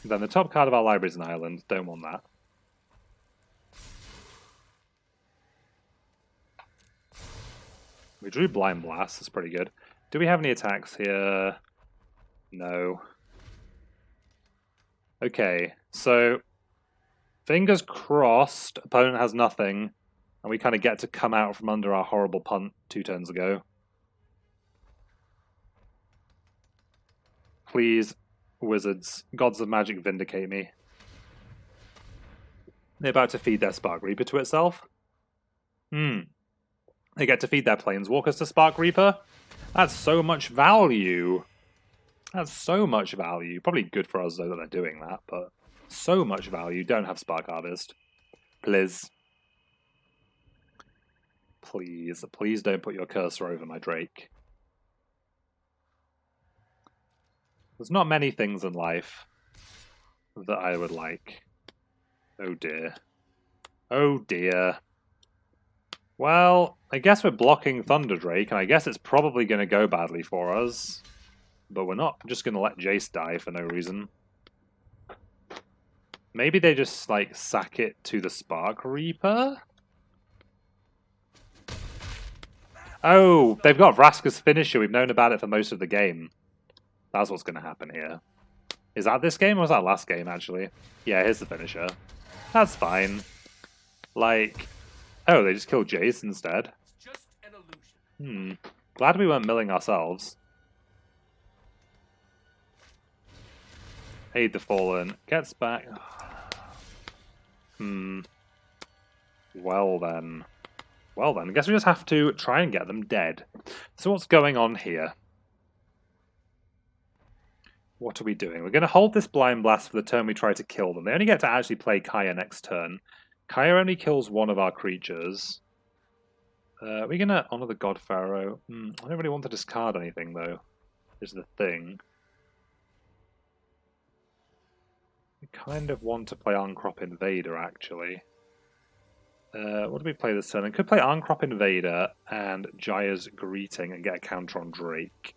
Then the top card of our library is an island. Don't want that. We drew Blind Blast. That's pretty good. Do we have any attacks here? No. Okay, so fingers crossed, opponent has nothing, and we kind of get to come out from under our horrible punt 2 turns ago. Please, wizards, gods of magic, vindicate me. They're about to feed their Spark Reaper to itself. They get to feed their Planeswalkers to Spark Reaper. That's so much value. That's so much value. Probably good for us, though, that they're doing that, but so much value. Don't have Spark Harvest. Please. Please. Please don't put your cursor over my Drake. There's not many things in life that I would like. Oh dear. Oh dear. Well, I guess we're blocking Thunder Drake, and I guess it's probably going to go badly for us. But we're not just going to let Jace die for no reason. Maybe they just, like, sack it to the Spark Reaper? Oh, they've got Vraska's finisher. We've known about it for most of the game. That's what's going to happen here. Is that this game, or was that last game, actually? Yeah, here's the finisher. That's fine. Like... Oh, they just killed Jace instead. Glad we weren't milling ourselves. Aid the Fallen. Gets back. Well then. Well then, I guess we just have to try and get them dead. So what's going on here? What are we doing? We're going to hold this Blind Blast for the turn we try to kill them. They only get to actually play Kaya next turn. Kaya only kills one of our creatures. We're going to honor the God Pharaoh. I don't really want to discard anything, though, is the thing. We kind of want to play Arncrop Invader, actually. What do we play this turn? I could play Arncrop Invader and Jaya's Greeting and get a counter on Drake.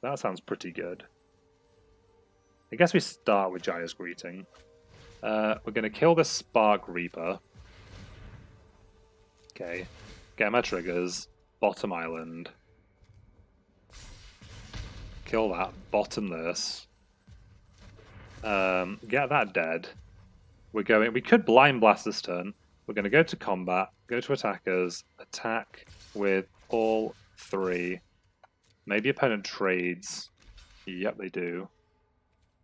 That sounds pretty good. I guess we start with Jaya's Greeting. We're going to kill this Spark Reaper. Okay. Get my triggers. Bottom island. Kill that. Bottom this. Get that dead. We could Blind Blast this turn. We're going to go to combat. Go to attackers. Attack with all 3. Maybe opponent trades. Yep, they do.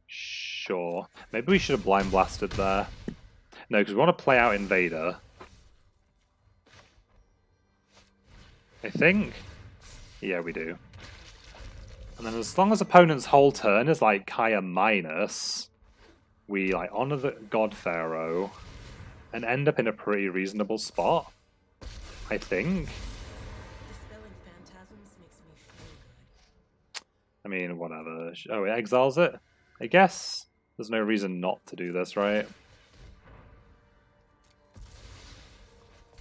Sure. Maybe we should have Blind Blasted there. No, because we want to play out Invader. I think. Yeah, we do. And then as long as opponent's whole turn is like Kaya minus, we like honor the God Pharaoh and end up in a pretty reasonable spot. I think. Dispelling phantasms makes me feel good. I mean, whatever. Oh, it exiles it? I guess there's no reason not to do this, right?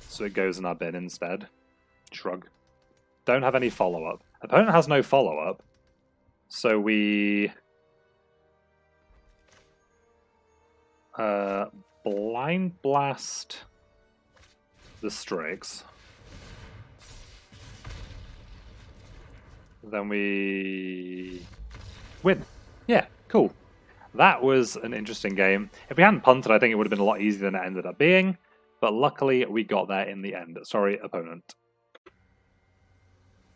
So it goes in our bin instead. Shrug. Don't have any follow-up. Opponent has no follow-up. So we... Blind Blast the Strix. Then we... win. Yeah, cool. That was an interesting game. If we hadn't punted, I think it would have been a lot easier than it ended up being. But luckily, we got there in the end. Sorry, opponent.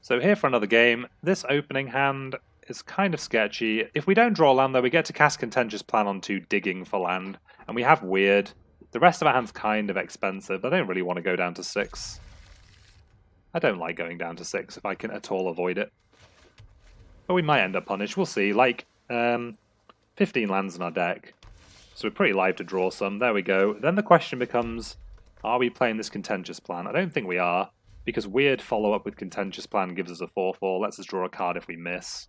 So here for another game. This opening hand is kind of sketchy. If we don't draw land, though, we get to cast Contentious Plan onto Digging for land. And we have Weird. The rest of our hand's kind of expensive. I don't really want to go down to 6. I don't like going down to 6 if I can at all avoid it. But we might end up punished. We'll see. Like, 15 lands in our deck. So we're pretty live to draw some. There we go. Then the question becomes, are we playing this Contentious Plan? I don't think we are, because Weird follow-up with Contentious Plan gives us a 4/4, lets us draw a card if we miss.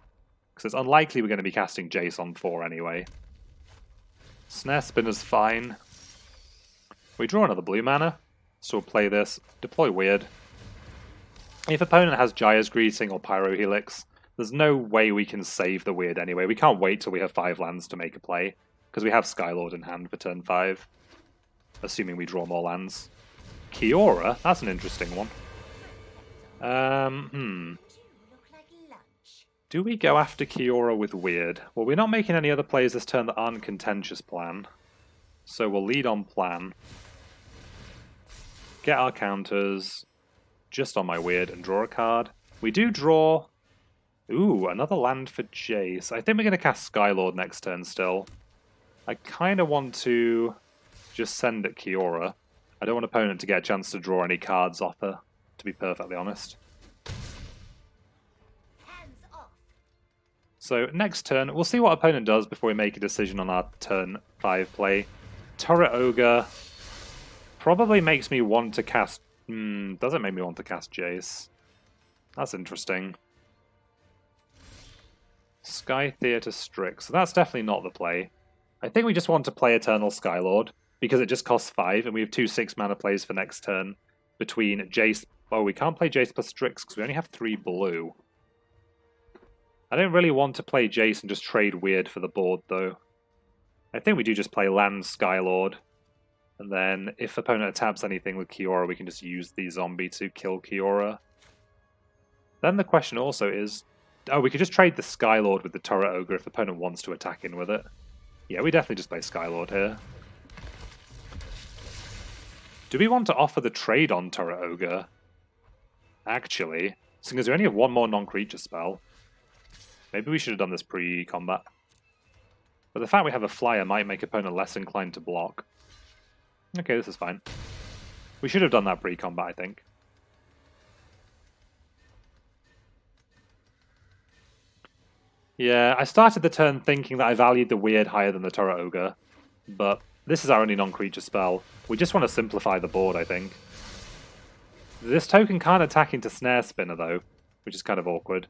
Because it's unlikely we're going to be casting Jace on 4 anyway. Snare Spinner's fine. We draw another blue mana, so we'll play this, deploy Weird. If opponent has Jaya's Greeting or Pyro Helix, there's no way we can save the Weird anyway. We can't wait till we have 5 lands to make a play, because we have Skylord in hand for turn 5. Assuming we draw more lands. Kiora? That's an interesting one. Do we go after Kiora with Weird? Well, we're not making any other plays this turn that aren't Contentious Plan. So we'll lead on Plan. Get our counters just on my Weird and draw a card. We do draw... Ooh, another land for Jace. I think we're going to cast Skylord next turn still. I kind of want to just send at Kiora. I don't want opponent to get a chance to draw any cards off her, to be perfectly honest. Hands off. So next turn, we'll see what opponent does before we make a decision on our turn 5 play. Turret Ogre probably makes me want to cast... doesn't make me want to cast Jace. That's interesting. Sky Theatre Strix. So that's definitely not the play. I think we just want to play Eternal Skylord, because it just costs 5, and we have 2 6-mana plays for next turn between Jace... Oh, we can't play Jace plus Strix, because we only have 3 blue. I don't really want to play Jace and just trade Weird for the board, though. I think we do just play land Skylord, and then if opponent taps anything with Kiora, we can just use the zombie to kill Kiora. Then the question also is... Oh, we could just trade the Skylord with the Turret Ogre if opponent wants to attack in with it. Yeah, we definitely just play Skylord here. Do we want to offer the trade on Turret Ogre? Actually, seeing as we only have 1 more non-creature spell, maybe we should have done this pre-combat. But the fact we have a flyer might make opponent less inclined to block. Okay, this is fine. We should have done that pre-combat, I think. Yeah, I started the turn thinking that I valued the Weird higher than the Turret Ogre, but this is our only non-creature spell. We just want to simplify the board, I think. This token can't attack into Snare Spinner, though, which is kind of awkward.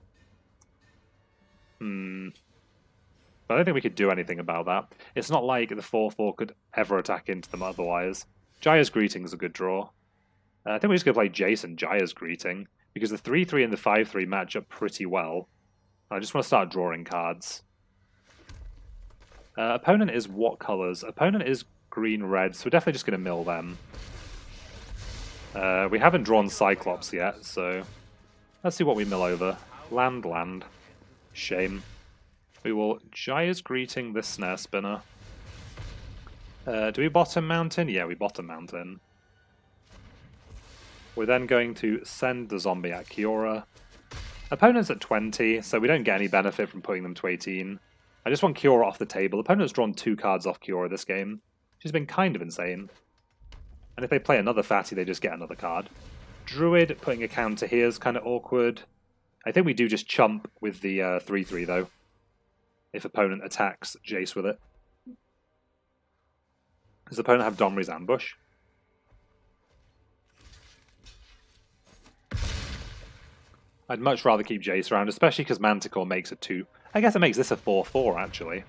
But I don't think we could do anything about that. It's not like the 4/4 could ever attack into them otherwise. Jaya's Greeting is a good draw. I think we're just going to play Jason Jaya's Greeting, because the 3/3 and the 5/3 match up pretty well. I just want to start drawing cards. Opponent is what colors? Opponent is green-red, so we're definitely just going to mill them. We haven't drawn Cyclops yet, so let's see what we mill over. Land. Shame. We will Jaya's Greeting this Snare Spinner. Do we bottom Mountain? Yeah, we bottom Mountain. We're then going to send the zombie at Kiora. Opponent's at 20, so we don't get any benefit from putting them to 18. I just want Kiora off the table. Opponent's drawn 2 cards off Kiora this game. She's been kind of insane. And if they play another fatty, they just get another card. Druid putting a counter here is kind of awkward. I think we do just chump with the 3/3 though, if opponent attacks Jace with it. Does opponent have Domri's Ambush? I'd much rather keep Jace around, especially because Manticore makes a I guess it makes this a 4-4, actually.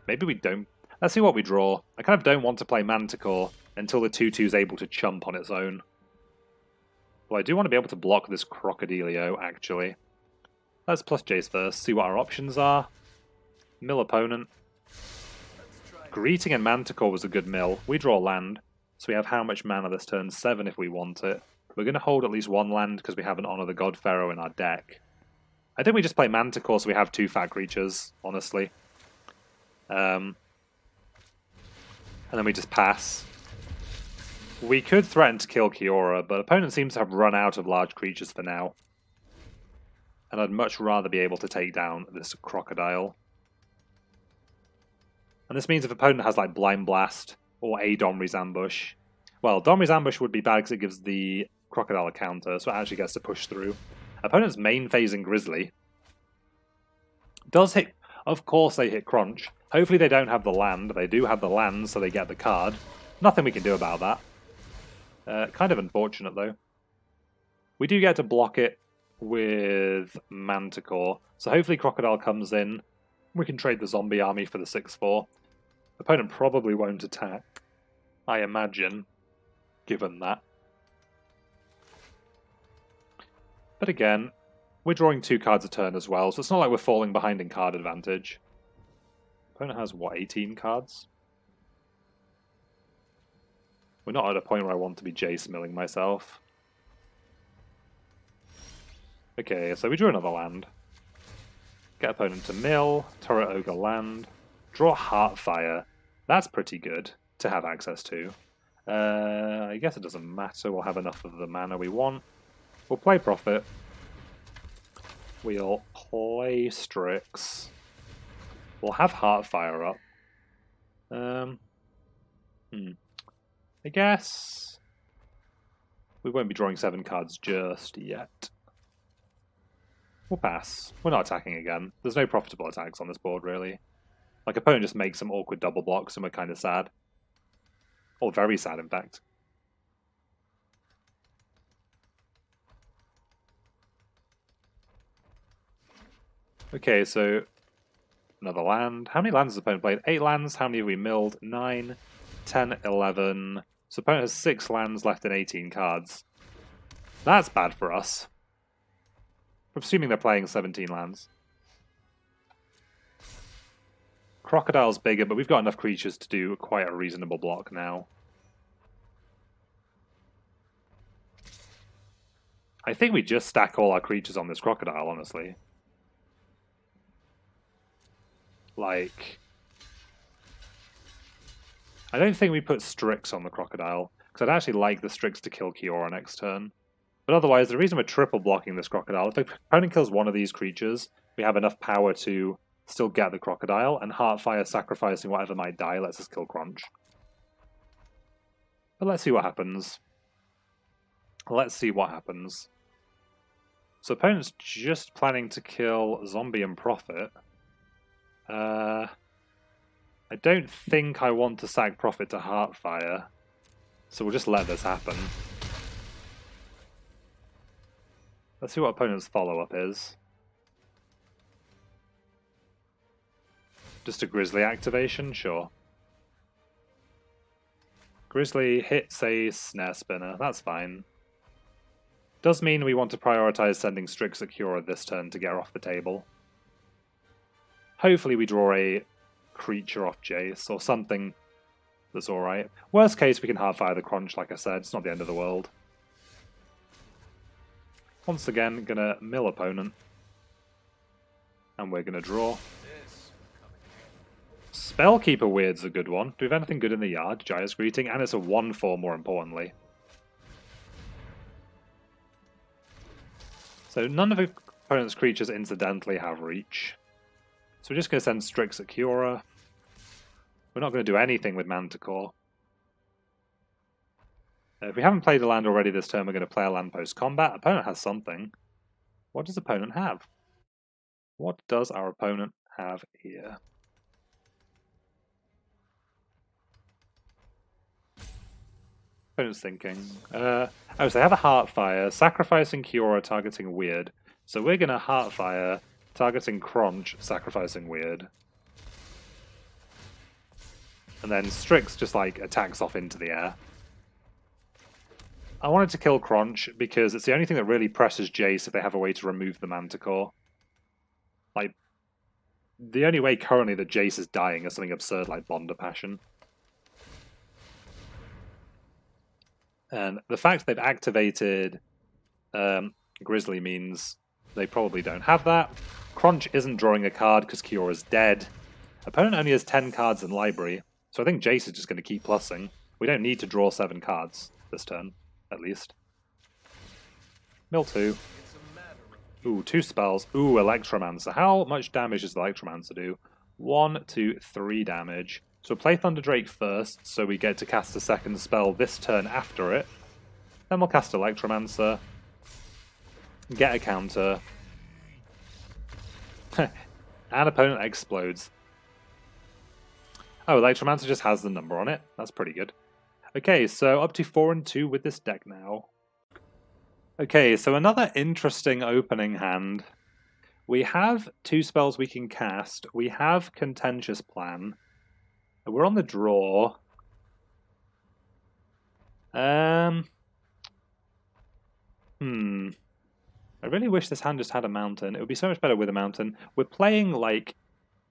Maybe we don't. Let's see what we draw. I kind of don't want to play Manticore until the 2-2 is able to chump on its own. Well, I do want to be able to block this Crocodilio, actually. Let's plus Jace first, see what our options are. Mill opponent. Greeting and Manticore was a good mill. We draw land, so we have how much mana this turn? 7 if we want it. We're going to hold at least one land because we have an Honor the God Pharaoh in our deck. I think we just play Manticore so we have 2 fat creatures, honestly. And then we just pass. We could threaten to kill Kiora, but opponent seems to have run out of large creatures for now. And I'd much rather be able to take down this Crocodile. And this means if opponent has like Blind Blast or a Domri's Ambush. Well, Domri's Ambush would be bad because it gives the Crocodile a counter, so it actually gets to push through. Opponent's main phasing Grizzly. Does hit... Of course they hit Crunch. Hopefully they don't have the land. They do have the land, so they get the card. Nothing we can do about that. Kind of unfortunate, though. We do get to block it with Manticore. So hopefully Crocodile comes in. We can trade the zombie army for the 6-4. Opponent probably won't attack, I imagine, given that. But again, we're drawing 2 cards a turn as well, so it's not like we're falling behind in card advantage. Opponent has, what, 18 cards? We're not at a point where I want to be Jace milling myself. Okay, so we drew another land. Get opponent to mill, Turret Ogre land, draw Heartfire. That's pretty good to have access to. I guess it doesn't matter, we'll have enough of the mana we want. We'll play Prophet. We'll play Strix. We'll have Heartfire up. I guess we won't be drawing 7 cards just yet. We'll pass. We're not attacking again. There's no profitable attacks on this board, really. Like, opponent just makes some awkward double blocks and we're kind of sad. Or very sad, in fact. Okay, so another land. How many lands has the opponent played? 8 lands. How many have we milled? 9, 10, 11. So opponent has 6 lands left in 18 cards. That's bad for us. I'm assuming they're playing 17 lands. Crocodile's bigger, but we've got enough creatures to do quite a reasonable block now. I think we just stack all our creatures on this Crocodile, honestly. Like, I don't think we put Strix on the Crocodile, because I'd actually like the Strix to kill Kiora next turn. But otherwise, the reason we're triple blocking this Crocodile, if the opponent kills one of these creatures, we have enough power to still get the Crocodile, and Heartfire sacrificing whatever might die lets us kill Crunch. But let's see what happens. Let's see what happens. So opponent's just planning to kill Zombie and Prophet. I don't think I want to sack Prophet to Heartfire, so we'll just let this happen. Let's see what opponent's follow-up is. Just a Grizzly activation? Sure. Grizzly hits a Snare Spinner, that's fine. Does mean we want to prioritize sending Strix at Kiora this turn to get her off the table. Hopefully we draw a creature off Jace, or something that's alright. Worst case, we can Heartfire the Crunch, like I said, it's not the end of the world. Once again, gonna mill opponent. And we're gonna draw. Spellkeeper Weird's a good one. Do we have anything good in the yard? Jaya's Greeting, and it's a 1/4 more importantly. So none of the opponent's creatures incidentally have reach. So we're just going to send Strix at Kiora. We're not going to do anything with Manticore. If we haven't played a land already this turn, we're going to play a land post-combat. Opponent has something. What does opponent have? What does our opponent have here? Opponent's thinking. So they have a Heartfire, sacrificing Kiora, targeting Weird. So we're going to Heartfire, Targeting Crunch, sacrificing Weird. And then Strix just like attacks off into the air. I wanted to kill Crunch because it's the only thing that really presses Jace if they have a way to remove the Manticore. Like, the only way currently that Jace is dying is something absurd like Bond of Passion. And the fact they've activated Grizzly means they probably don't have that. Crunch isn't drawing a card because Kyora's dead. Opponent only has 10 cards in library, so I think Jace is just going to keep plussing. We don't need to draw 7 cards this turn, at least. Mill 2. Ooh, 2 spells. Ooh, Electromancer. How much damage does Electromancer do? 1, 2, 3 damage. So play Thunder Drake first, so we get to cast a second spell this turn after it. Then we'll cast Electromancer. Get a counter. And opponent explodes. Oh, Electromancer just has the number on it. That's pretty good. Okay, so up to 4 and 2 with this deck now. Okay, so another interesting opening hand. We have 2 spells we can cast. We have Contentious Plan. We're on the draw. I really wish this hand just had a mountain. It would be so much better with a mountain. We're playing like...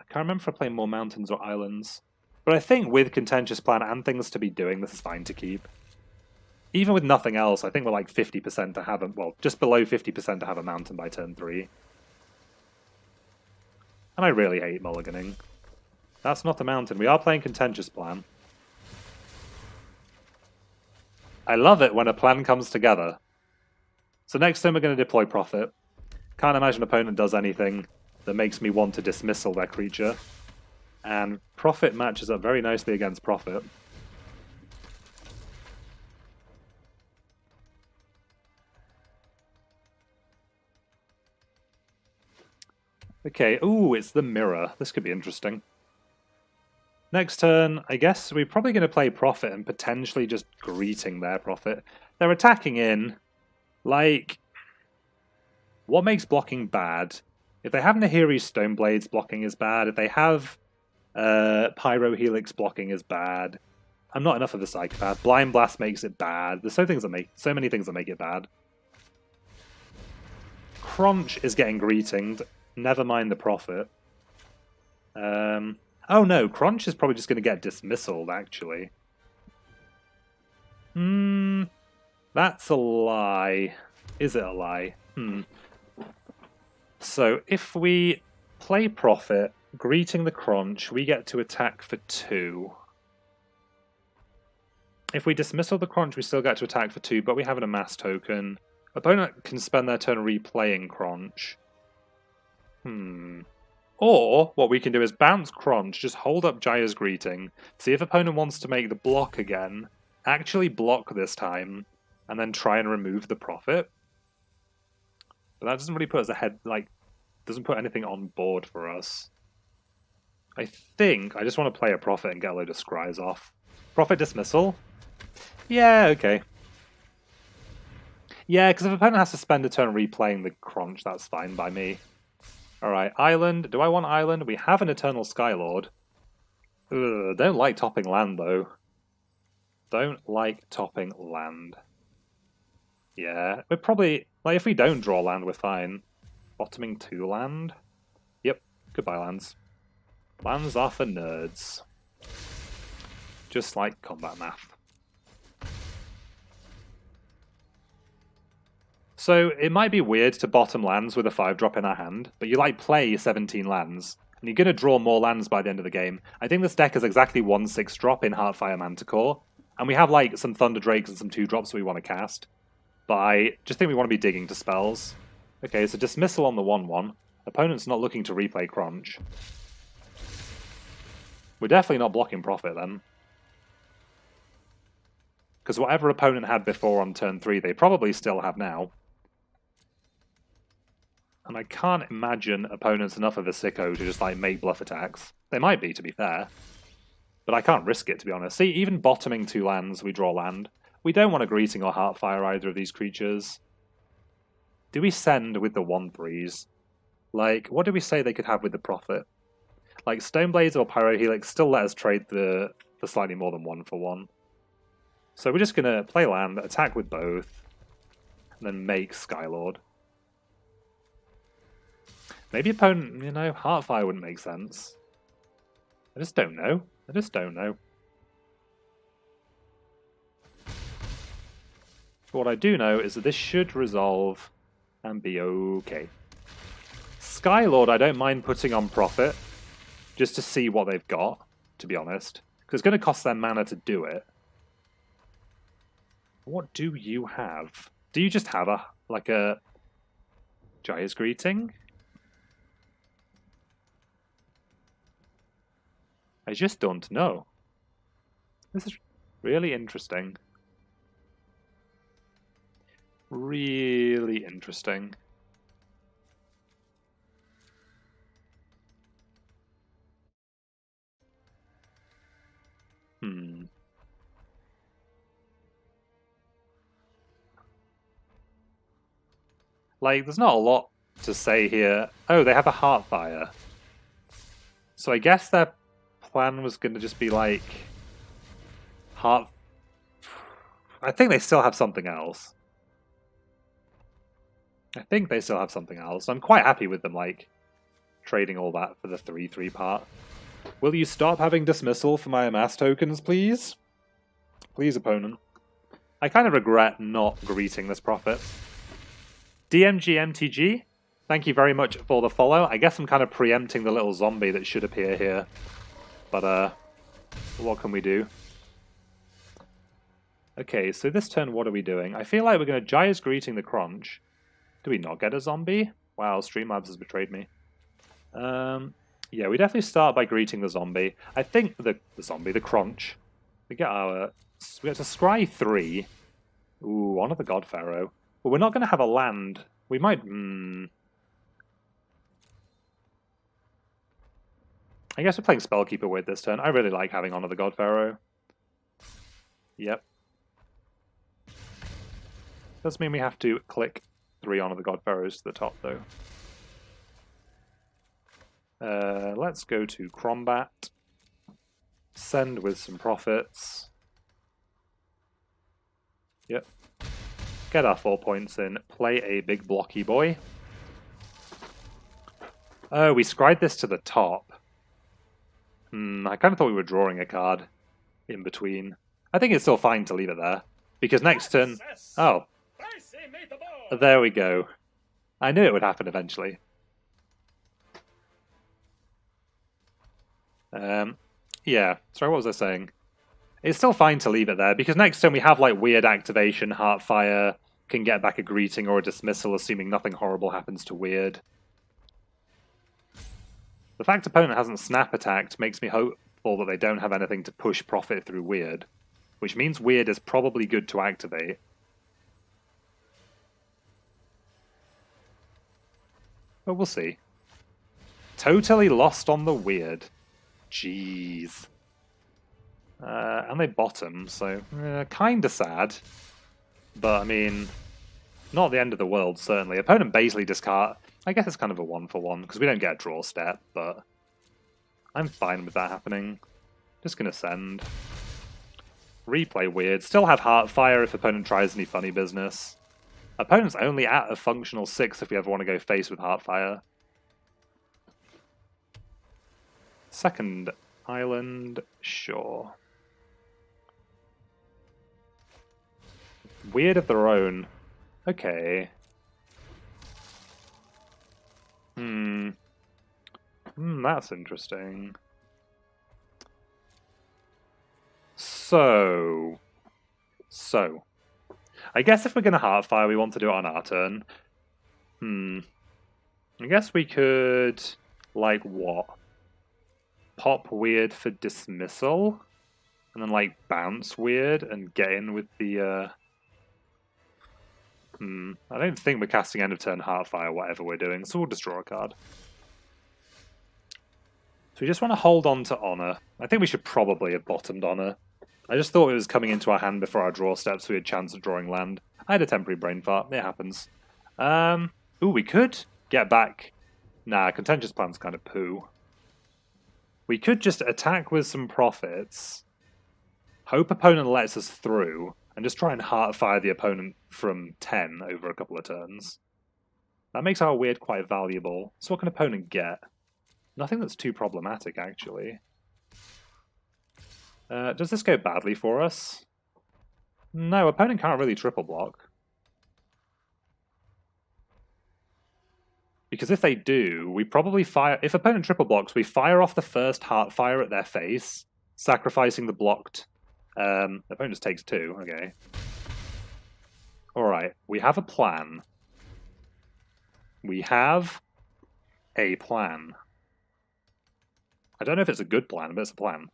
I can't remember if we're playing more mountains or islands. But I think with Contentious Plan and things to be doing, this is fine to keep. Even with nothing else, I think we're like 50% to have a... Well, just below 50% to have a mountain by turn 3. And I really hate mulliganing. That's not the mountain. We are playing Contentious Plan. I love it when a plan comes together. So next turn we're going to deploy Prophet. Can't imagine an opponent does anything that makes me want to dismissal their creature. And Prophet matches up very nicely against Prophet. Okay, ooh, it's the Mirror. This could be interesting. Next turn, I guess we're probably going to play Prophet and potentially just greeting their Prophet. They're attacking in. Like, what makes blocking bad? If they have Nahiri's Stoneblades, blocking is bad. If they have Pyro Helix, blocking is bad. I'm not enough of a psychopath. Blind Blast makes it bad. There's so many things that make it bad. Crunch is getting greetinged. Never mind the Prophet. Oh no, Crunch is probably just going to get dismissaled, actually. That's a lie. Is it a lie? So if we play Prophet, greeting the Crunch, we get to attack for 2. If we dismissal the Crunch, we still get to attack for 2, but we have an Amass token. Opponent can spend their turn replaying Crunch. Or, what we can do is bounce Crunch, just hold up Jaya's Greeting, see if opponent wants to make the block again, actually block this time, and then try and remove the Prophet. But that doesn't really put us ahead, like, doesn't put anything on board for us. I think I just want to play a Prophet and get a load of Scries off. Prophet dismissal? Yeah, okay. Yeah, because if opponent has to spend a turn replaying the Crunch, that's fine by me. Alright, Island. Do I want Island? We have an Eternal Skylord. Ugh, don't like topping land, though. Don't like topping land. Yeah, we're probably... Like, if we don't draw land, we're fine. Bottoming 2 land? Yep, goodbye lands. Lands are for nerds. Just like combat math. So, it might be weird to bottom lands with a 5-drop in our hand, but you like play 17 lands, and you're going to draw more lands by the end of the game. I think this deck has exactly 1 6-drop in Heartfire Manticore, and we have like some Thunder Drakes and some 2-drops we want to cast. But I just think we want to be digging to spells. Okay, so dismissal on the 1-1. Opponent's not looking to replay Crunch. We're definitely not blocking Prophet then. Because whatever opponent had before on turn 3, they probably still have now. And I can't imagine opponents enough of a sicko to just like make bluff attacks. They might be, to be fair. But I can't risk it, to be honest. See, even bottoming 2 lands, we draw land. We don't want a Greeting or Heartfire either of these creatures. Do we send with the 1-3s? Like, what did we say they could have with the profit? Like, Stoneblades or Pyrohelix still let us trade for slightly more than 1-for-1. So we're just going to play land, attack with both, and then make Skylord. Maybe opponent, you know, Heartfire wouldn't make sense. I just don't know. I just don't know. But what I do know is that this should resolve and be okay. Skylord I don't mind putting on profit, just to see what they've got, to be honest. Because it's going to cost them mana to do it. What do you have? Do you just have a Jaya's Greeting? I just don't know. This is really interesting. Really interesting. Like, there's not a lot to say here. Oh, they have a Heartfire. So I guess their plan was going to just be like... I think they still have something else. I'm quite happy with them, like, trading all that for the 3/3 part. Will you stop having dismissal for my amass tokens, please? Please, opponent. I kind of regret not greeting this profit. DMGMTG, thank you very much for the follow. I guess I'm kind of preempting the little zombie that should appear here. But, what can we do? Okay, so this turn, what are we doing? I feel like we're going to Jaya's Greeting the Crunch. Do we not get a zombie? Wow, Streamlabs has betrayed me. Yeah, we definitely start by greeting the zombie. I think the Crunch. We get to scry 3. Ooh, Honor the God Pharaoh. But we're not going to have a land. We might... I guess we're playing Spellkeeper Weird this turn. I really like having Honor the God Pharaoh. Yep. Does mean we have to click 3 Honor the God Pharaohs to the top, though. Let's go to Crombat. Send with some profits. Yep. Get our 4 points in. Play a big blocky boy. Oh, we scried this to the top. I kind of thought we were drawing a card in between. I think it's still fine to leave it there. Because next turn... Oh. There we go. I knew it would happen eventually. Yeah. Sorry, what was I saying? It's still fine to leave it there, because next turn we have like weird activation, Heartfire, can get back a greeting or a dismissal, assuming nothing horrible happens to weird. The fact opponent hasn't snap attacked makes me hopeful that they don't have anything to push profit through weird, which means weird is probably good to activate. But we'll see. Totally lost on the weird. Jeez. And they bottom, so kinda sad. But, I mean, not the end of the world, certainly. Opponent basically discard... I guess it's kind of a 1-for-1, because we don't get a draw step, but I'm fine with that happening. Just gonna send. Replay weird. Still have Heartfire if opponent tries any funny business. Opponent's only at a functional 6 if we ever want to go face with Heartfire. Second island, sure. Weird of their own. Okay. That's interesting. So, I guess if we're going to Heartfire, we want to do it on our turn. I guess we could, like, what? Pop weird for dismissal? And then, like, bounce weird and get in with the, I don't think we're casting end of turn Heartfire, whatever we're doing, so we'll just draw a card. So we just want to hold on to Honor. I think we should probably have bottomed Honor. I just thought it was coming into our hand before our draw steps, so we had a chance of drawing land. I had a temporary brain fart, it happens. Ooh, we could get back Nah, contentious plan's kind of poo. We could just attack with some profits, hope opponent lets us through, and just try and heartfire the opponent from 10 over a couple of turns. That makes our weird quite valuable. So what can opponent get? Nothing that's too problematic, actually. Does this go badly for us? No, opponent can't really triple block. Because if they do, we probably fire... If opponent triple blocks, we fire off the first Heartfire at their face, sacrificing the blocked... opponent just takes 2, okay. Alright, we have a plan. We have a plan. I don't know if it's a good plan, but it's a plan.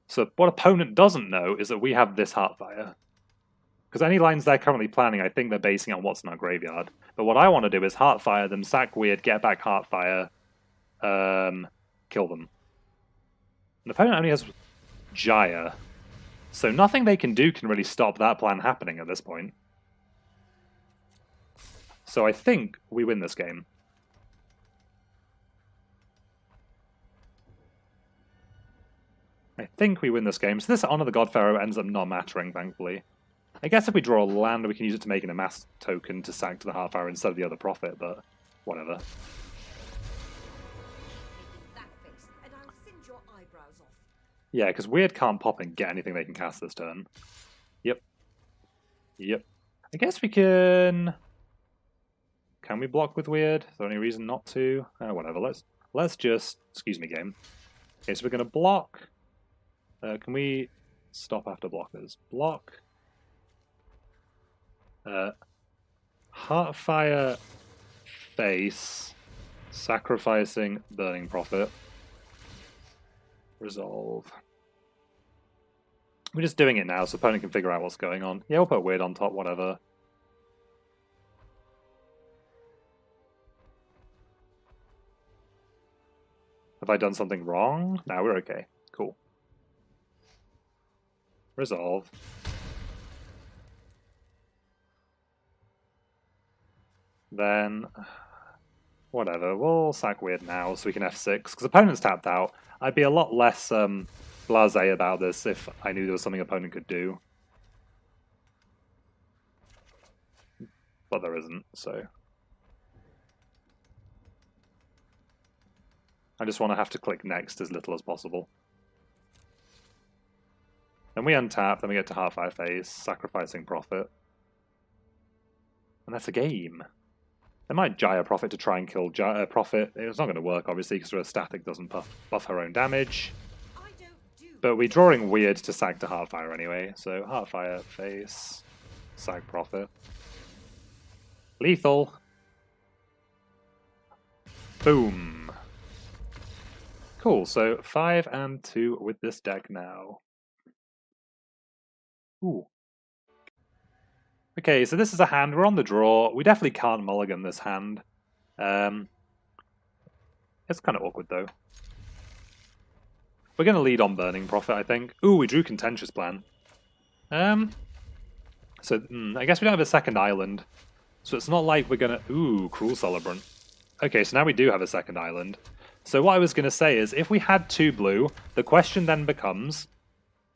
So what opponent doesn't know is that we have this Heartfire. Because any lines they're currently planning, I think they're basing on what's in our graveyard. But what I want to do is Heartfire them, sack weird, get back Heartfire, kill them. An opponent only has Jaya, so nothing they can do can really stop that plan happening at this point. So I think we win this game. I think we win this game. So this Honor the God Pharaoh ends up not mattering, thankfully. I guess if we draw a land, we can use it to make an amass token to sack to the Heartfire instead of the other profit, but whatever. Yeah, because Weird can't pop and get anything they can cast this turn. Yep. Yep. I guess we can... Can we block with Weird? Is there any reason not to? Whatever, let's just... Excuse me, game. Okay, so we're going to block... can we stop after blockers? Block... Heartfire face, sacrificing Burning Prophet, resolve. We're just doing it now so opponent can figure out what's going on. Yeah, we'll put Weird on top, whatever. Have I done something wrong? No, we're okay. Cool. Resolve. Then, whatever, we'll sack Weird now so we can F6, because opponent's tapped out. I'd be a lot less blasé about this if I knew there was something opponent could do. But there isn't, so... I just want to have to click next as little as possible. Then we untap, then we get to Heartfire Phase, sacrificing Prophet. And that's a game. They might Jaya Prophet to try and kill Prophet. It's not going to work, obviously, because her static doesn't buff her own damage. But we're drawing Weird to sack to Heartfire anyway. So Heartfire, face, sack Prophet. Lethal. Boom. Cool, so 5 and 2 with this deck now. Ooh. Okay, so this is a hand. We're on the draw. We definitely can't mulligan this hand. It's kind of awkward, though. We're going to lead on Burning Prophet, I think. Ooh, we drew Contentious Plan. I guess we don't have a second island. So it's not like we're going to... Ooh, Cruel Celebrant. Okay, so now we do have a second island. So what I was going to say is, if we had 2 blue, the question then becomes...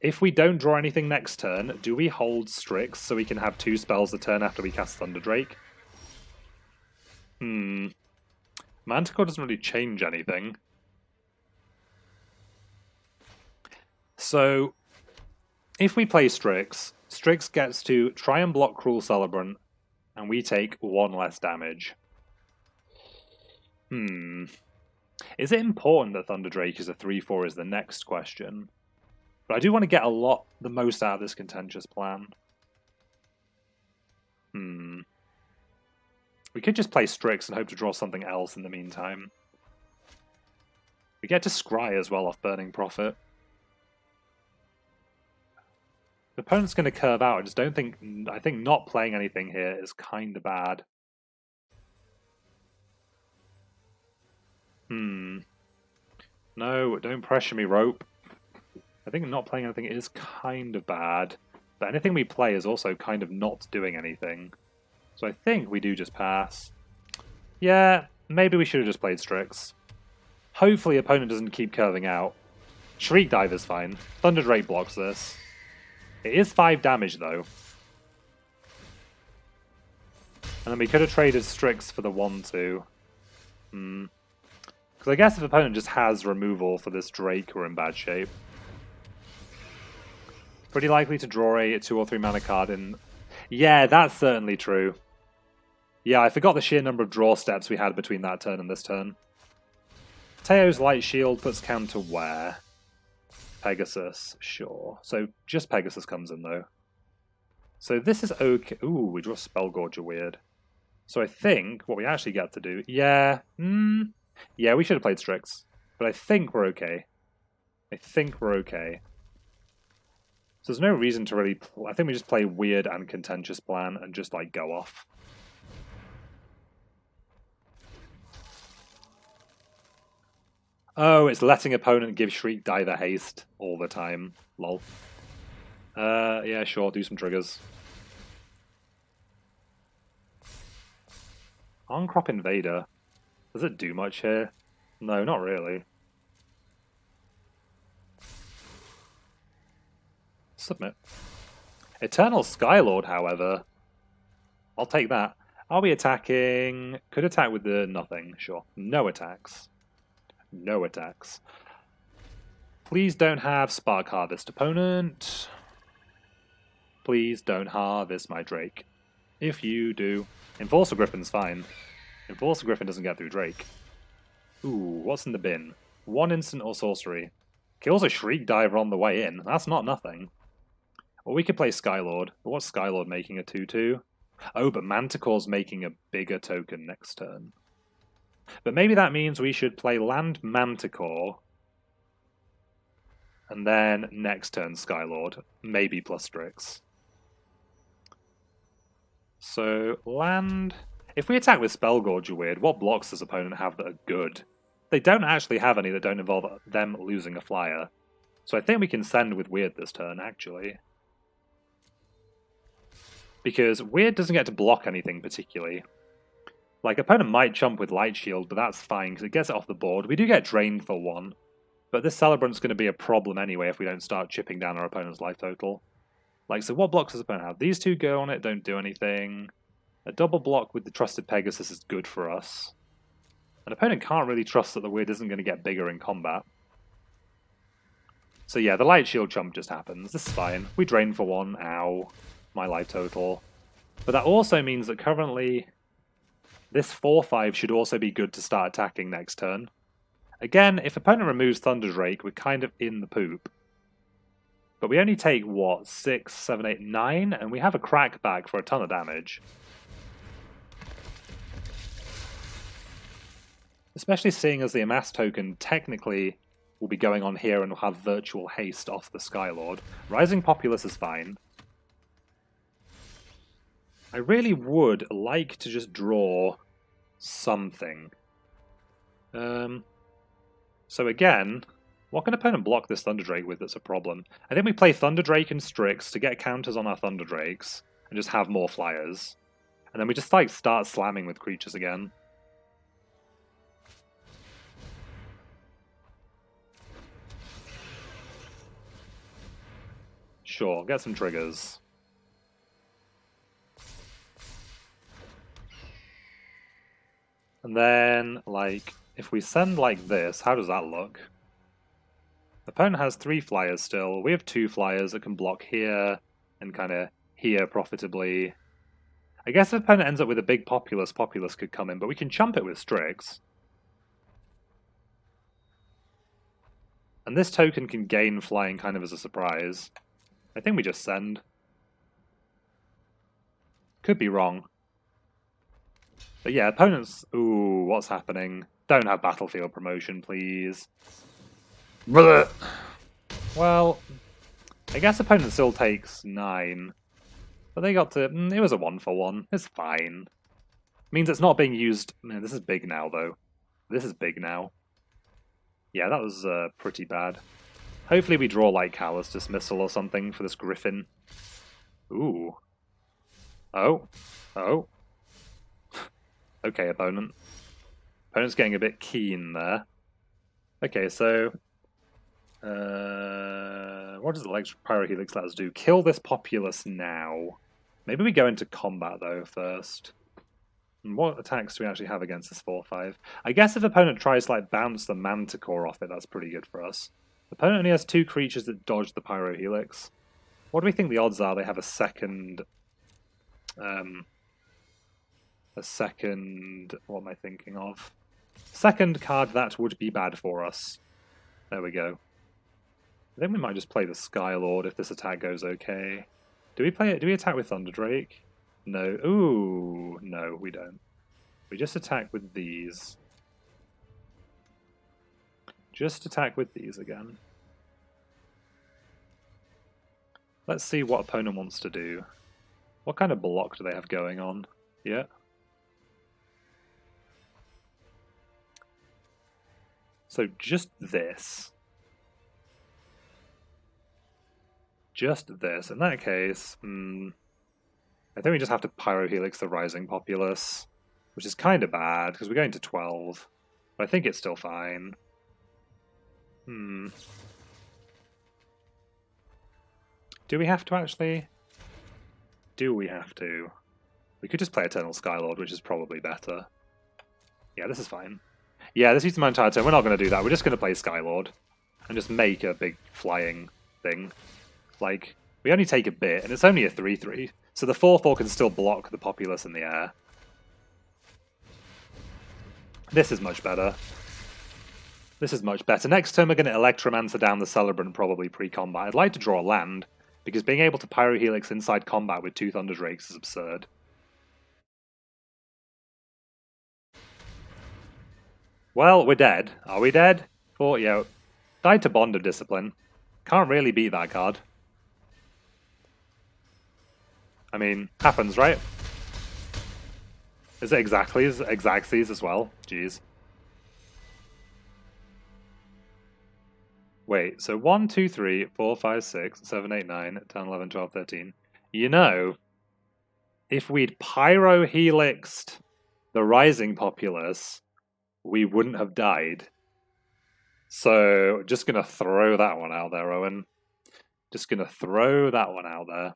If we don't draw anything next turn, do we hold Strix so we can have 2 spells a turn after we cast Thunderdrake? Manticore doesn't really change anything. So, if we play Strix, Strix gets to try and block Cruel Celebrant, and we take 1 less damage. Is it important that Thunderdrake is a 3/4 is the next question? But I do want to get the most out of this Contentious Plan. We could just play Strix and hope to draw something else in the meantime. We get to Scry as well off Burning Prophet. The opponent's going to curve out. I just don't think... I think not playing anything here is kind of bad. No, don't pressure me, Rope. I think not playing anything is kind of bad. But anything we play is also kind of not doing anything. So I think we do just pass. Yeah, maybe we should have just played Strix. Hopefully opponent doesn't keep curving out. Shriek Dive is fine. Thunder Drake blocks this. It is 5 damage though. And then we could have traded Strix for the 1-2. Because I guess if opponent just has removal for this Drake, we're in bad shape. Pretty likely to draw a 2 or 3 mana card in... Yeah, that's certainly true. Yeah, I forgot the sheer number of draw steps we had between that turn and this turn. Teo's Light Shield puts counter where? Pegasus, sure. So just Pegasus comes in though. So this is okay. Ooh, we draw Spellgorger weird. So I think what we actually get to do... Yeah, yeah, we should have played Strix. But I think we're okay. I think we're okay. So there's no reason to really... I think we just play weird and contentious plan and just like go off. Oh, it's letting opponent give Shriek Diver haste all the time. Lol. Yeah, sure, do some triggers. On-crop Invader. Does it do much here? No, not really. Submit. Eternal Skylord, however. I'll take that. Are we attacking? Could attack with the nothing, sure. No attacks. No attacks. Please don't have Spark Harvest, opponent. Please don't harvest my Drake. If you do... Enforcer Griffin's fine. Enforcer Griffin doesn't get through Drake. Ooh, what's in the bin? 1 instant or sorcery. Kills a Shriek Diver on the way in. That's not nothing. Or we could play Skylord. But what's Skylord making a 2-2? Oh, but Manticore's making a bigger token next turn. But maybe that means we should play land Manticore. And then next turn Skylord. Maybe plus Strix. So, land... If we attack with Spellgorger weird, what blocks does opponent have that are good? They don't actually have any that don't involve them losing a flyer. So I think we can send with weird this turn, actually. Because weird doesn't get to block anything particularly. Like, opponent might chump with Light Shield, but that's fine, because it gets it off the board. We do get drained for 1. But this Celebrant's going to be a problem anyway if we don't start chipping down our opponent's life total. Like, so what blocks does opponent have? These 2 go on it, don't do anything. A double block with the Trusted Pegasus is good for us. An opponent can't really trust that the weird isn't going to get bigger in combat. So yeah, the Light Shield chump just happens. This is fine. We drain for 1. Ow. My life total. But that also means that currently... This 4-5 should also be good to start attacking next turn. Again, if opponent removes Thunder Drake, we're kind of in the poop. But we only take, what, 6, 7, 8, 9? And we have a crackback for a ton of damage. Especially seeing as the Amass token technically will be going on here and will have virtual haste off the Skylord. Rising Populace is fine. I really would like to just draw something. So again, what can opponent block this Thunder Drake with that's a problem? I think we play Thunder Drake and Strix to get counters on our Thunder Drakes and just have more flyers. And then we just like start slamming with creatures again. Sure, get some triggers. And then, like, if we send like this, how does that look? Opponent has 3 flyers still. We have 2 flyers that can block here and kind of here profitably. I guess if opponent ends up with a big Populace, Populace could come in, but we can chump it with Strix. And this token can gain flying kind of as a surprise. I think we just send. Could be wrong. But yeah, opponents... Ooh, what's happening? Don't have battlefield promotion, please. Brother. Well, I guess opponent still takes 9. But they got to... It was a 1-for-1. It's fine. Means it's not being used... Man, this is big now, though. This is big now. Yeah, that was pretty bad. Hopefully we draw like Callous Dismissal or something for this Griffin. Ooh. Oh. Oh. Okay, opponent. Opponent's getting a bit keen there. Okay, so... what does Electric Pyrohelix let us do? Kill this populace now. Maybe we go into combat, though, first. And what attacks do we actually have against this 4-5? I guess if opponent tries to like bounce the Manticore off it, that's pretty good for us. Opponent only has 2 creatures that dodge the Pyrohelix. What do we think the odds are they have a second... what am I thinking of? Second card that would be bad for us. There we go. I think we might just play the Skylord if this attack goes okay. Do we play it? Do we attack with Thunderdrake? No. Ooh, no, we don't. We just attack with these. Just attack with these again. Let's see what opponent wants to do. What kind of block do they have going on? Yeah. So just this. Just this. In that case, I think we just have to Pyrohelix the Rising Populace, which is kind of bad because we're going to 12. But I think it's still fine. Do we have to actually? Do we have to? We could just play Eternal Skylord, which is probably better. Yeah, this is fine. Yeah, this uses my entire turn. We're not going to do that. We're just going to play Skylord and just make a big flying thing. Like, we only take a bit, and it's only a 3-3. So the 4-4 can still block the Populace in the air. This is much better. This is much better. Next turn we're going to Electromancer down the Celebrant, probably pre-combat. I'd like to draw land, because being able to Pyrohelix inside combat with 2 Thunderdrakes is absurd. Well, we're dead. Are we dead? Yeah. Died to Bond of Discipline. Can't really beat that card. I mean, happens, right? Is it exactly as Exaxes as well? Jeez. Wait, so 1, 2, 3, 4, 5, 6, 7, 8, 9, 10, 11, 12, 13. You know, if we'd Pyrohelixed the Rising Populace, we wouldn't have died. So, just going to throw that one out there, Owen. Just going to throw that one out there.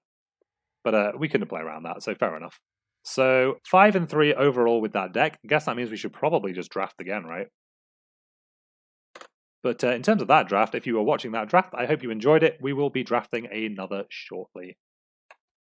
But we couldn't play around that, so fair enough. So, 5 and 3 overall with that deck. I guess that means we should probably just draft again, right? But in terms of that draft, if you were watching that draft, I hope you enjoyed it. We will be drafting another shortly.